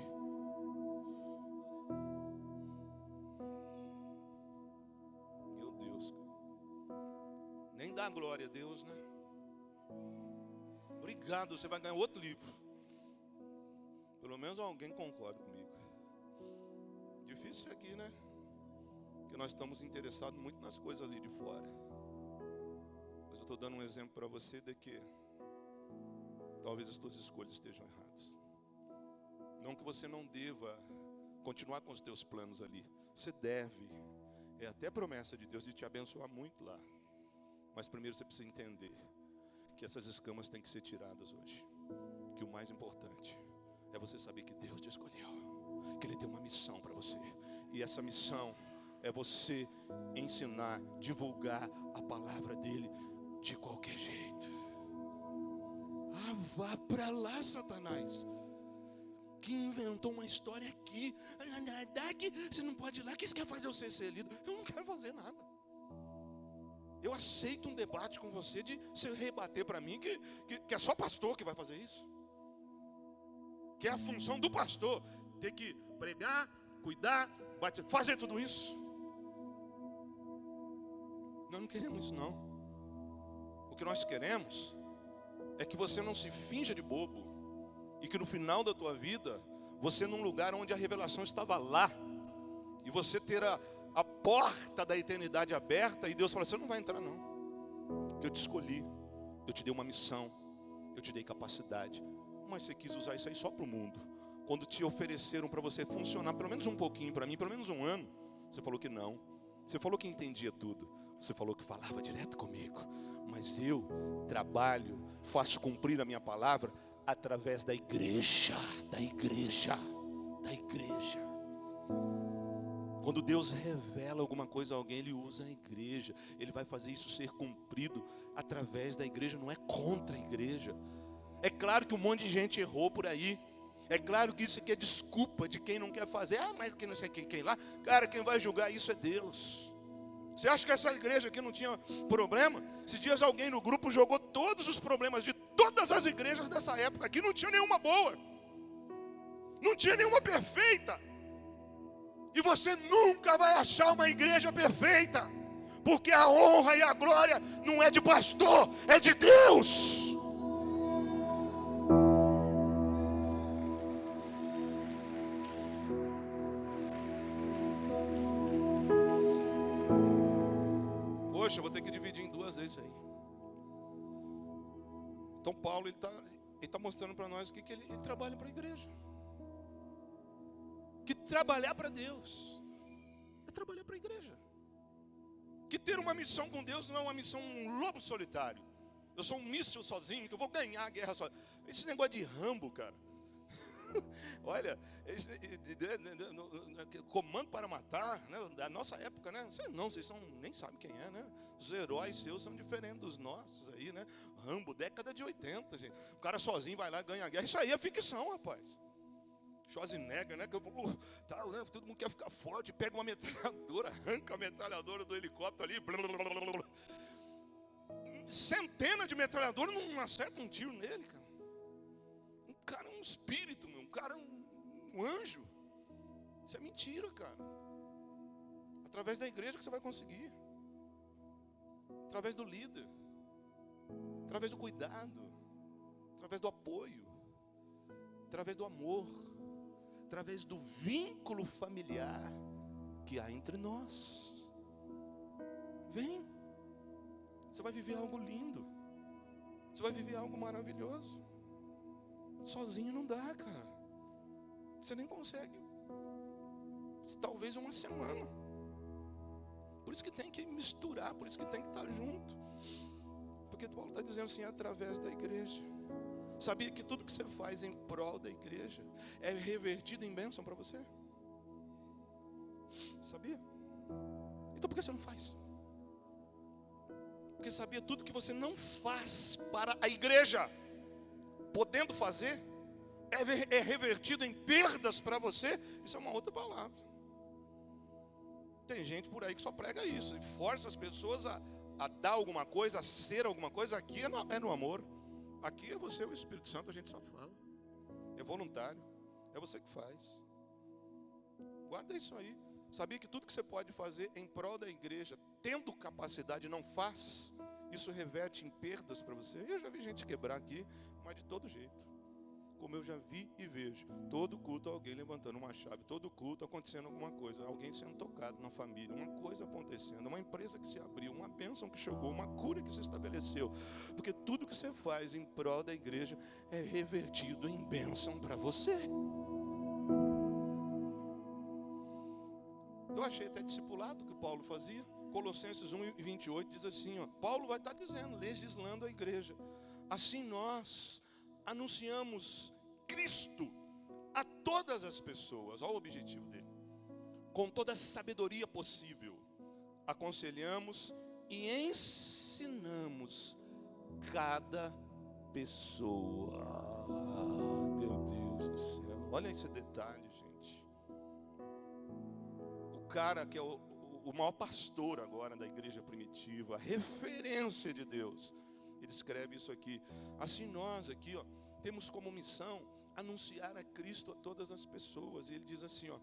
S1: Meu Deus, nem dá glória a Deus, né? Obrigado, você vai ganhar outro livro. Pelo menos alguém concorda comigo. Difícil aqui, né? Porque nós estamos interessados muito nas coisas ali de fora. Mas eu estou dando um exemplo para você de que talvez as tuas escolhas estejam erradas. Não que você não deva continuar com os teus planos ali. Você deve. É até promessa de Deus de te abençoar muito lá. Mas primeiro você precisa entender que essas escamas têm que ser tiradas hoje. Que o mais importante é você saber que Deus te escolheu, que Ele tem uma missão para você. E essa missão é você ensinar, divulgar a palavra dEle de qualquer jeito. Vá para lá, Satanás. que inventou uma história aqui. Daqui, você não pode ir lá, que você quer fazer você ser líder? Eu não quero fazer nada. Eu aceito um debate com você de você rebater para mim que é só pastor que vai fazer isso. Que é a função do pastor, ter que pregar, cuidar, fazer tudo isso. Nós não queremos isso, não. O que nós queremos é que você não se finja de bobo e que no final da tua vida, você num lugar onde a revelação estava lá, e você ter a porta da eternidade aberta, e Deus fala, você não vai entrar não, porque eu te escolhi, eu te dei uma missão, eu te dei capacidade, mas você quis usar isso aí só para o mundo. Quando te ofereceram para você funcionar pelo menos um pouquinho para mim, pelo menos um ano, você falou que não. Você falou que entendia tudo, você falou que falava direto comigo, mas eu trabalho, faço cumprir a minha palavra através da igreja, da igreja, da igreja. Quando Deus revela alguma coisa a alguém, Ele usa a igreja. Ele vai fazer isso ser cumprido através da igreja, não é contra a igreja. É claro que um monte de gente errou por aí. É claro que isso aqui é desculpa de quem não quer fazer. Ah, mas quem não sei quem lá. Cara, quem vai julgar isso é Deus. Você acha que essa igreja aqui não tinha problema? Esses dias alguém no grupo jogou todos os problemas de todas as igrejas dessa época. Aqui não tinha nenhuma boa. Não tinha nenhuma perfeita. E você nunca vai achar uma igreja perfeita. Porque a honra e a glória não é de pastor, é de Deus. Poxa, eu vou ter que dividir em duas vezes aí. Então Paulo, ele tá mostrando para nós que ele trabalha para a igreja. Que trabalhar para Deus é trabalhar para a igreja. Que ter uma missão com Deus não é uma missão um lobo solitário. Eu sou um míssil sozinho, que eu vou ganhar a guerra sozinho. Esse negócio de Rambo, cara. Olha, Comando para Matar, né, da nossa época, né? Vocês nem sabem quem é, né? Os heróis seus são diferentes dos nossos aí, né? Rambo, década de 80, gente. O cara sozinho vai lá e ganha a guerra. Isso aí é ficção, rapaz. Schwarzenegger, né? Tá, né? Todo mundo quer ficar forte, pega uma metralhadora, arranca a metralhadora do helicóptero ali. Centenas de metralhadoras não acertam um tiro nele, cara. Um cara é um espírito, um cara é um anjo. Isso é mentira, cara. Através da igreja que você vai conseguir. Através do líder. Através do cuidado. Através do apoio. Através do amor. Através do vínculo familiar que há entre nós. Vem. Você vai viver algo lindo. Você vai viver algo maravilhoso. Sozinho não dá, cara. Você nem consegue. Talvez uma semana. Por isso que tem que misturar, por isso que tem que estar junto. Porque Paulo está dizendo assim, através da igreja. Sabia que tudo que você faz em prol da igreja é revertido em bênção para você? Sabia? Então por que você não faz? Porque sabia tudo que você não faz para a igreja, podendo fazer, é revertido em perdas para você. Isso é uma outra palavra. Tem gente por aí que só prega isso e força as pessoas a dar alguma coisa, a ser alguma coisa. Aqui é no amor. Aqui é você, o Espírito Santo, a gente só fala. É voluntário. É você que faz. Guarda isso aí. Sabia que tudo que você pode fazer em prol da igreja, tendo capacidade, não faz, isso reverte em perdas para você. Eu já vi gente quebrar aqui, mas de todo jeito. Como eu já vi e vejo. Todo culto alguém levantando uma chave. Todo culto acontecendo alguma coisa. Alguém sendo tocado na família. Uma coisa acontecendo. Uma empresa que se abriu. Uma bênção que chegou. Uma cura que se estabeleceu. Porque tudo que você faz em prol da igreja é revertido em bênção para você. Eu achei até discipulado que Paulo fazia. Colossenses 1:28 diz assim, ó, Paulo vai estar dizendo, legislando a igreja. Assim nós anunciamos Cristo a todas as pessoas. Olha o objetivo dele. Com toda a sabedoria possível, aconselhamos e ensinamos cada pessoa. Meu Deus do céu. Olha esse detalhe, gente. O cara que é o maior pastor agora da igreja primitiva, a referência de Deus, ele escreve isso aqui. Assim nós aqui, ó, temos como missão anunciar a Cristo a todas as pessoas. E ele diz assim, ó,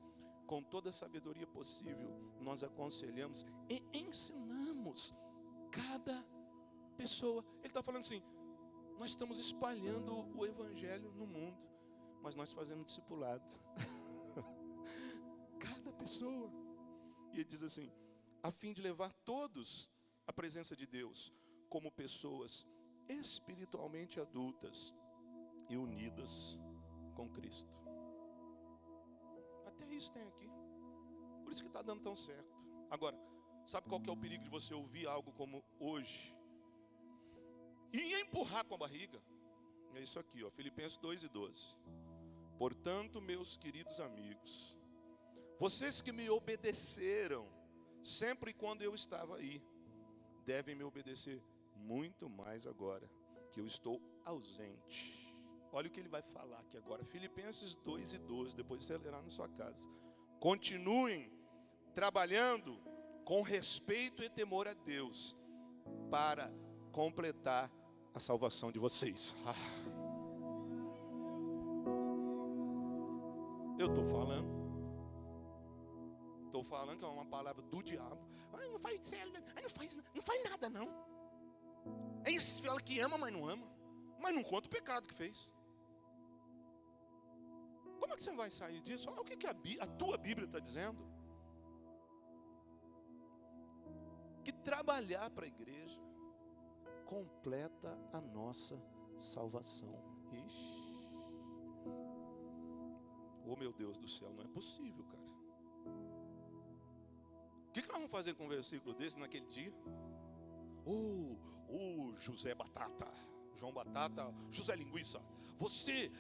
S1: com toda a sabedoria possível, nós aconselhamos e ensinamos cada pessoa. Ele está falando assim, nós estamos espalhando o evangelho no mundo, mas nós fazemos discipulado. Cada pessoa. E ele diz assim, a fim de levar todos à presença de Deus, como pessoas espiritualmente adultas e unidas com Cristo. Até isso tem aqui. Por isso que está dando tão certo. Agora, sabe qual que é o perigo de você ouvir algo como hoje e empurrar com a barriga? É isso aqui, ó, Filipenses 2:12. Portanto, meus queridos amigos, vocês que me obedeceram sempre quando eu estava aí, devem me obedecer muito mais agora que eu estou ausente. Olha o que ele vai falar aqui agora, Filipenses 2:12, depois de você ler lá na sua casa. Continuem trabalhando com respeito e temor a Deus, para completar a salvação de vocês. Eu estou falando que é uma palavra do diabo. Ai, não faz sério, não faz nada não. É isso, fala que ama, mas não ama. Mas não conta o pecado que fez. Como é que você vai sair disso? Olha o que a tua Bíblia está dizendo. Que trabalhar para a igreja completa a nossa salvação. Ixi. Oh, meu Deus do céu, não é possível, cara. O que nós vamos fazer com um versículo desse naquele dia? José Batata, João Batata, José Linguiça. Você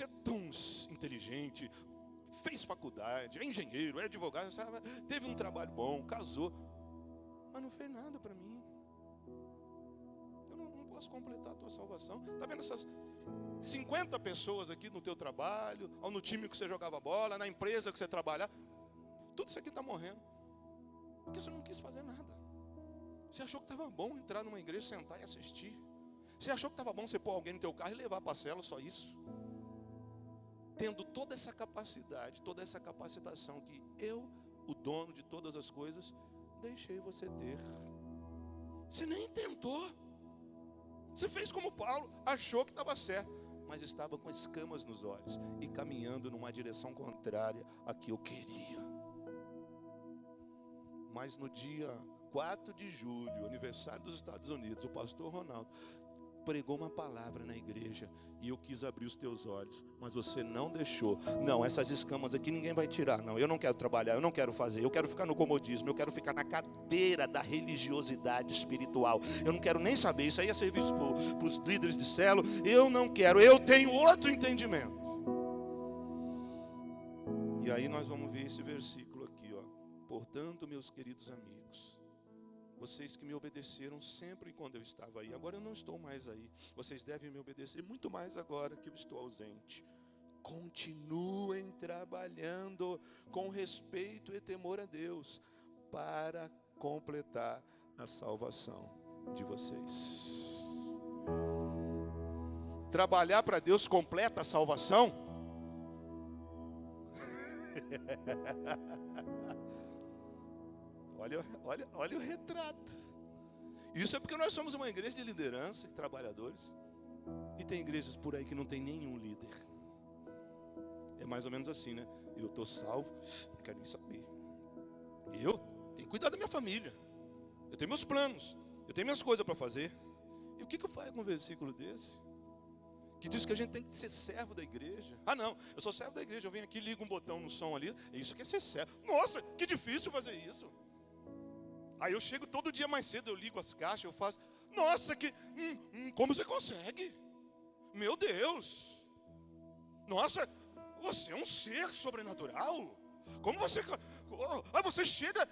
S1: é tão inteligente, fez faculdade, é engenheiro, é advogado, sabe? Teve um trabalho bom, casou, mas não fez nada para mim. Eu não posso completar a tua salvação. Está vendo essas 50 pessoas aqui no teu trabalho, ou no time que você jogava bola, na empresa que você trabalhava? Tudo isso aqui está morrendo, porque você não quis fazer nada. Você achou que estava bom entrar numa igreja, sentar e assistir. Você achou que estava bom você pôr alguém no teu carro e levar para a cela, só isso? Tendo toda essa capacidade, toda essa capacitação que eu, o dono de todas as coisas, deixei você ter. Você nem tentou. Você fez como Paulo, achou que estava certo, mas estava com escamas nos olhos e caminhando numa direção contrária à que eu queria. Mas no dia 4 de julho, aniversário dos Estados Unidos, o pastor Ronaldo pregou uma palavra na igreja e eu quis abrir os teus olhos, mas você não deixou. Não, essas escamas aqui ninguém vai tirar, não. Eu não quero trabalhar, eu não quero fazer, eu quero ficar no comodismo, eu quero ficar na cadeira da religiosidade espiritual. Eu não quero nem saber, isso aí é serviço para os líderes de célula. Eu não quero, eu tenho outro entendimento. E aí nós vamos ver esse versículo aqui, ó. Portanto, meus queridos amigos, vocês que me obedeceram sempre quando eu estava aí, agora eu não estou mais aí. Vocês devem me obedecer muito mais agora que eu estou ausente. Continuem trabalhando com respeito e temor a Deus, para completar a salvação de vocês. Trabalhar para Deus completa a salvação? Olha o retrato. Isso é porque nós somos uma igreja de liderança e trabalhadores. E tem igrejas por aí que não tem nenhum líder. É mais ou menos assim, né? Eu estou salvo, não quero nem saber. Eu tenho que cuidar da minha família. Eu tenho meus planos. Eu tenho minhas coisas para fazer. E o que eu faço com um versículo desse? Que diz que a gente tem que ser servo da igreja. Ah não, eu sou servo da igreja. Eu venho aqui, ligo um botão no som ali. Isso que é ser servo. Nossa, que difícil fazer isso. Aí eu chego todo dia mais cedo, eu ligo as caixas, eu faço. Nossa, como você consegue? Meu Deus. Nossa, você é um ser sobrenatural. Como você... você chega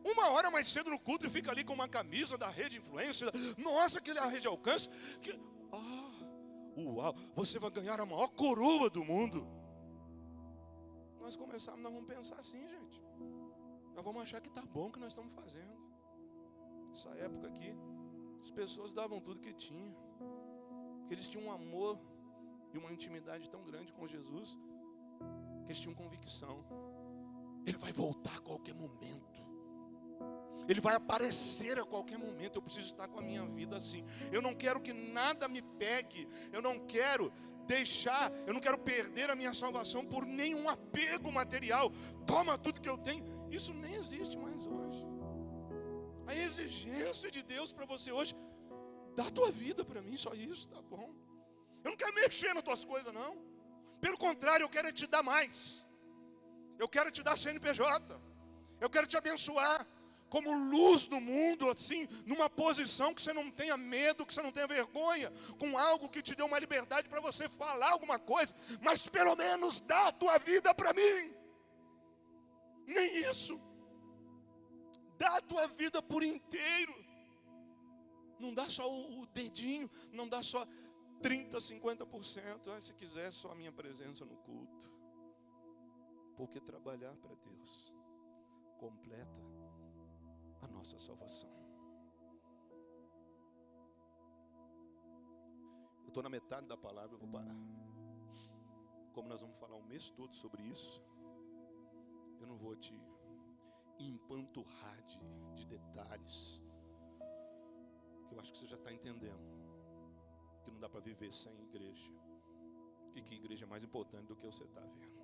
S1: 1 hora mais cedo no culto e fica ali com uma camisa da rede influência. Nossa, aquele é a rede alcance. Uau, você vai ganhar a maior coroa do mundo. nós começarmos, nós vamos pensar assim, gente. Nós vamos achar que está bom o que nós estamos fazendo. Nessa época aqui, as pessoas davam tudo que tinham. Porque eles tinham um amor e uma intimidade tão grande com Jesus, que eles tinham convicção. Ele vai voltar a qualquer momento. Ele vai aparecer a qualquer momento. Eu preciso estar com a minha vida assim. Eu não quero que nada me pegue. Eu não quero perder a minha salvação por nenhum apego material. Toma tudo que eu tenho. Isso nem existe mais hoje. A exigência de Deus para você hoje: dá a tua vida para mim, só isso, tá bom? Eu não quero mexer nas tuas coisas, não. Pelo contrário, eu quero te dar mais. Eu quero te dar CNPJ. Eu quero te abençoar como luz no mundo, assim, numa posição que você não tenha medo, que você não tenha vergonha, com algo que te dê uma liberdade para você falar alguma coisa, mas pelo menos dá a tua vida para mim. Nem isso. Dá a tua vida por inteiro. Não dá só o dedinho, não dá só 30%, 50%. Se quiser, só a minha presença no culto. Porque trabalhar para Deus completa a nossa salvação. Eu estou na metade da palavra, eu vou parar. Como nós vamos falar um mês todo sobre isso, eu não vou te empanturrar de detalhes, que eu acho que você já está entendendo que não dá para viver sem igreja, e que igreja é mais importante do que você está vendo.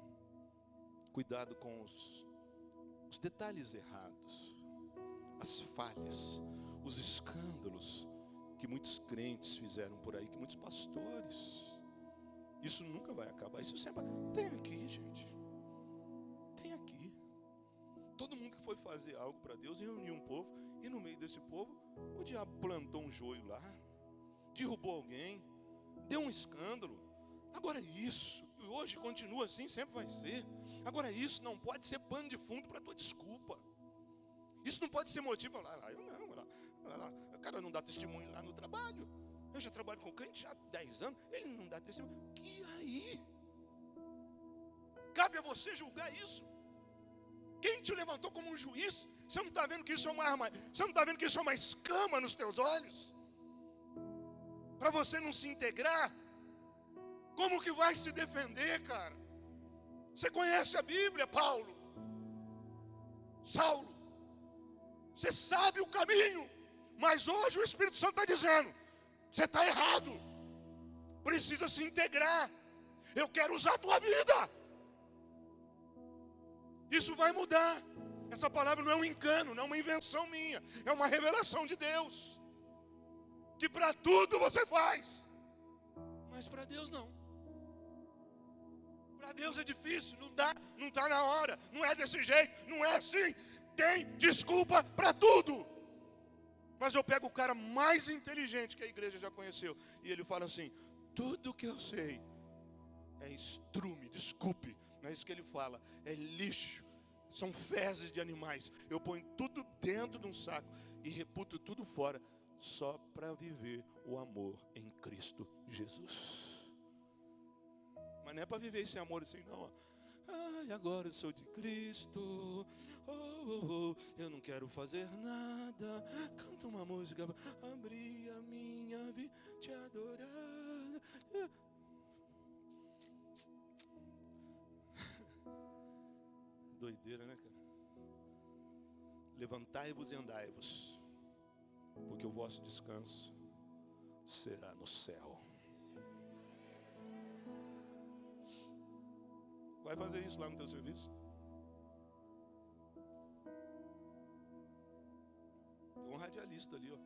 S1: Cuidado com os detalhes errados, as falhas, os escândalos que muitos crentes fizeram por aí, que muitos pastores. Isso nunca vai acabar. Isso sempre tem aqui, gente. Tem aqui. Todo mundo que foi fazer algo para Deus reuniu um povo, e no meio desse povo o diabo plantou um joio lá, derrubou alguém, deu um escândalo. Agora isso, e hoje continua assim, sempre vai ser. Agora isso não pode ser pano de fundo para a tua desculpa. Isso não pode ser motivo para lá, eu não, lá. O cara não dá testemunho lá no trabalho. Eu já trabalho com crente já há 10 anos, ele não dá testemunho. Que aí? Cabe a você julgar isso. Quem te levantou como um juiz? Você não está vendo que isso é uma arma? Você não está vendo que isso é uma escama nos teus olhos? Para você não se integrar? Como que vai se defender, cara? Você conhece a Bíblia, Paulo, Saulo? Você sabe o caminho, mas hoje o Espírito Santo está dizendo: você está errado, precisa se integrar. Eu quero usar a tua vida. Isso vai mudar. Essa palavra não é um engano, não é uma invenção minha, é uma revelação de Deus. Que para tudo você faz, mas para Deus não. Para Deus é difícil, não dá, não está na hora, não é desse jeito, não é assim. Tem desculpa para tudo. Mas eu pego o cara mais inteligente que a igreja já conheceu, e ele fala assim: tudo que eu sei é estrume, desculpe, não é isso que ele fala, é lixo, são fezes de animais. Eu ponho tudo dentro de um saco e reputo tudo fora, só para viver o amor em Cristo Jesus. Mas não é para viver esse amor assim, não. Ai, agora eu sou de Cristo. Eu não quero fazer nada. Canta uma música. Abri a minha vida, te adorar. Doideira, né, cara? Levantai-vos e andai-vos, porque o vosso descanso será no céu. Vai fazer isso lá no teu serviço? Tem um radialista ali, ó.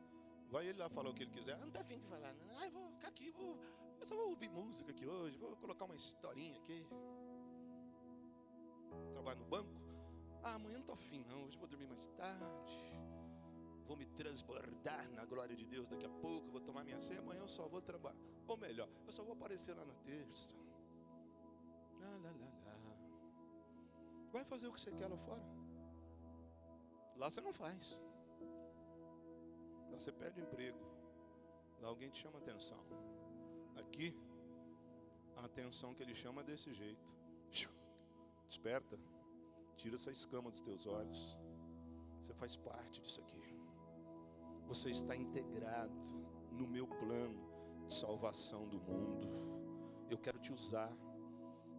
S1: Vai ele lá falar o que ele quiser. Não está afim de falar, não. Ai, vou ficar aqui, eu só vou ouvir música aqui hoje, vou colocar uma historinha aqui. Trabalho no banco. Amanhã não estou afim, não. Hoje vou dormir mais tarde. Vou me transbordar na glória de Deus daqui a pouco. Vou tomar minha ceia. Amanhã eu só vou trabalhar. Ou melhor, eu só vou aparecer lá na terça. Vai fazer o que você quer lá fora. Lá você não faz. Lá você perde o emprego. Lá alguém te chama atenção. Aqui, a atenção que ele chama é desse jeito. Desperta. Tira essa escama dos teus olhos. Você faz parte disso aqui. Você está integrado no meu plano de salvação do mundo. Eu quero te usar.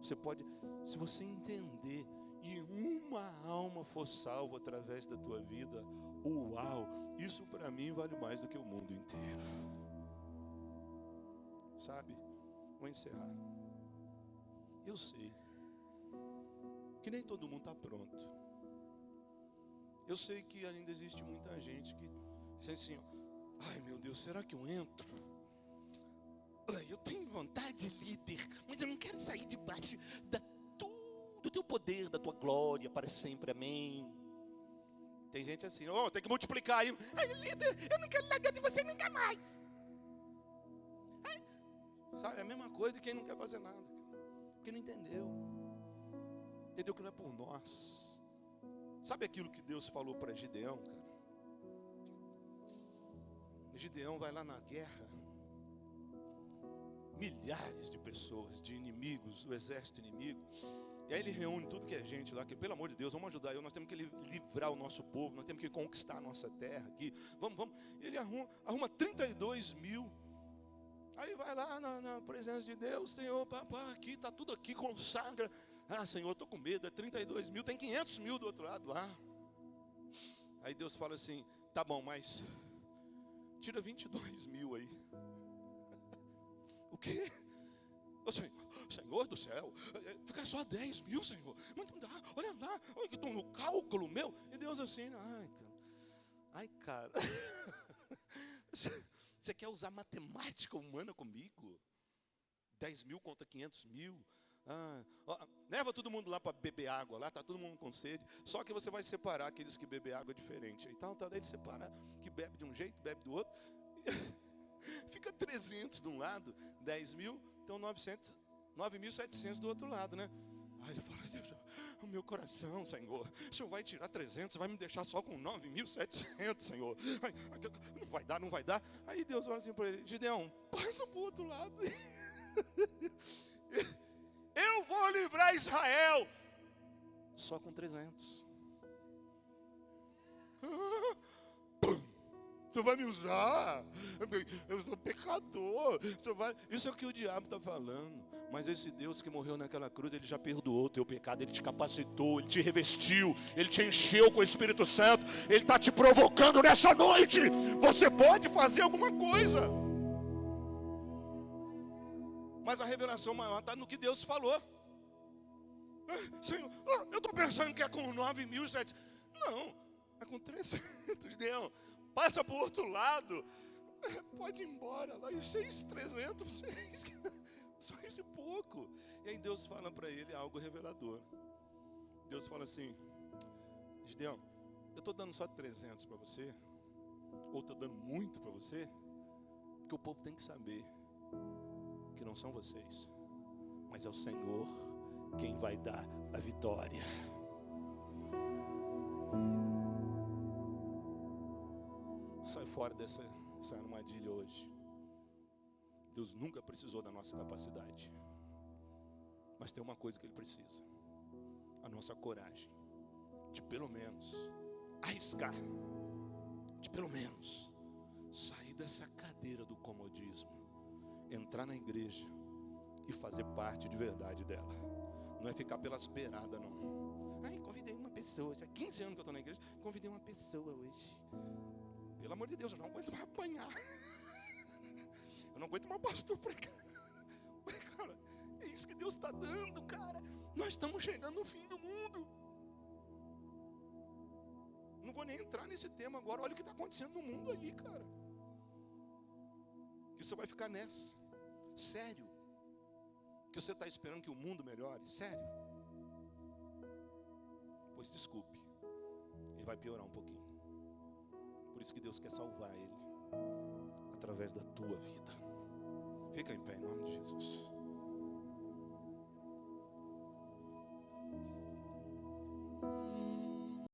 S1: Você pode, se você entender, e uma alma for salva através da tua vida, uau, isso para mim vale mais do que o mundo inteiro. Sabe? Vou encerrar. Eu sei que nem todo mundo está pronto. Eu sei que ainda existe muita gente que diz assim, ai meu Deus, será que eu entro? Ai, eu tenho vontade de líder, mas eu não quero sair debaixo do teu poder, da tua glória para sempre, amém. Tem gente assim, tem que multiplicar aí. Ai, líder, eu não quero largar de você nunca mais. Ai, sabe, é a mesma coisa de quem não quer fazer nada, porque não entendeu. Entendeu que não é por nós. Sabe aquilo que Deus falou para Gideão, cara? Gideão vai lá na guerra. Milhares de pessoas, de inimigos, do exército inimigo. E aí ele reúne tudo que é gente lá, que pelo amor de Deus, vamos ajudar nós temos que livrar o nosso povo, nós temos que conquistar a nossa terra aqui. Vamos. Ele arruma 32 mil. Aí vai lá na presença de Deus, Senhor, papá, aqui, está tudo aqui, consagra. Ah, Senhor, estou com medo, é 32 mil, tem 500 mil do outro lado lá. Aí Deus fala assim, tá bom, mas tira 22 mil aí. O quê? Ô Senhor do céu, fica só 10 mil, Senhor. Mas não dá, olha lá, olha que estou no cálculo meu. E Deus assim, ai cara. Você quer usar matemática humana comigo? 10 mil contra 500 mil. Leva todo mundo lá para beber água. Lá está todo mundo com sede. Só que você vai separar aqueles que bebem água diferente. Então ele separa que bebe de um jeito, bebe do outro. Fica 300 de um lado, 10 mil, então 9.700 do outro lado, né? Aí ele fala, Deus, o meu coração, Senhor, o Senhor vai tirar 300, vai me deixar só com 9.700, Senhor. Não vai dar. Aí Deus fala assim para ele, Gideão, passa para o outro lado. Eu vou livrar Israel. Só com 300. Você vai me usar? Eu sou pecador. Isso é o que o diabo está falando. Mas esse Deus que morreu naquela cruz, Ele já perdoou o teu pecado. Ele te capacitou, Ele te revestiu, Ele te encheu com o Espírito Santo. Ele está te provocando nessa noite. Você pode fazer alguma coisa. Mas a revelação maior está no que Deus falou. Senhor, eu estou pensando que é com 9.700. Não, é com 300. Deus, passa para o outro lado. Pode ir embora lá. E 6.300. Só esse pouco. E aí Deus fala para ele algo revelador. Deus fala assim, Gideão, eu estou dando só 300 para você? Ou estou dando muito para você? Porque o povo tem que saber que não são vocês, mas é o Senhor quem vai dar a vitória. Sai fora dessa armadilha hoje. Deus nunca precisou da nossa capacidade, mas tem uma coisa que Ele precisa: a nossa coragem de pelo menos arriscar, de pelo menos sair dessa cadeira do comodismo, entrar na igreja e fazer parte de verdade dela. Não é ficar pelas beiradas, não. Ai, convidei uma pessoa, já 15 anos que eu estou na igreja, convidei uma pessoa hoje. Pelo amor de Deus, eu não aguento mais apanhar. Eu não aguento mais pastor pregar. Cara, é isso que Deus está dando, cara. Nós estamos chegando no fim do mundo. Não vou nem entrar nesse tema agora. Olha o que está acontecendo no mundo aí, cara. Que você vai ficar nessa. Sério. Que você está esperando que o mundo melhore. Sério. Pois desculpe. Ele vai piorar um pouquinho. Por isso que Deus quer salvar ele através da tua vida. Fica em pé em nome de Jesus.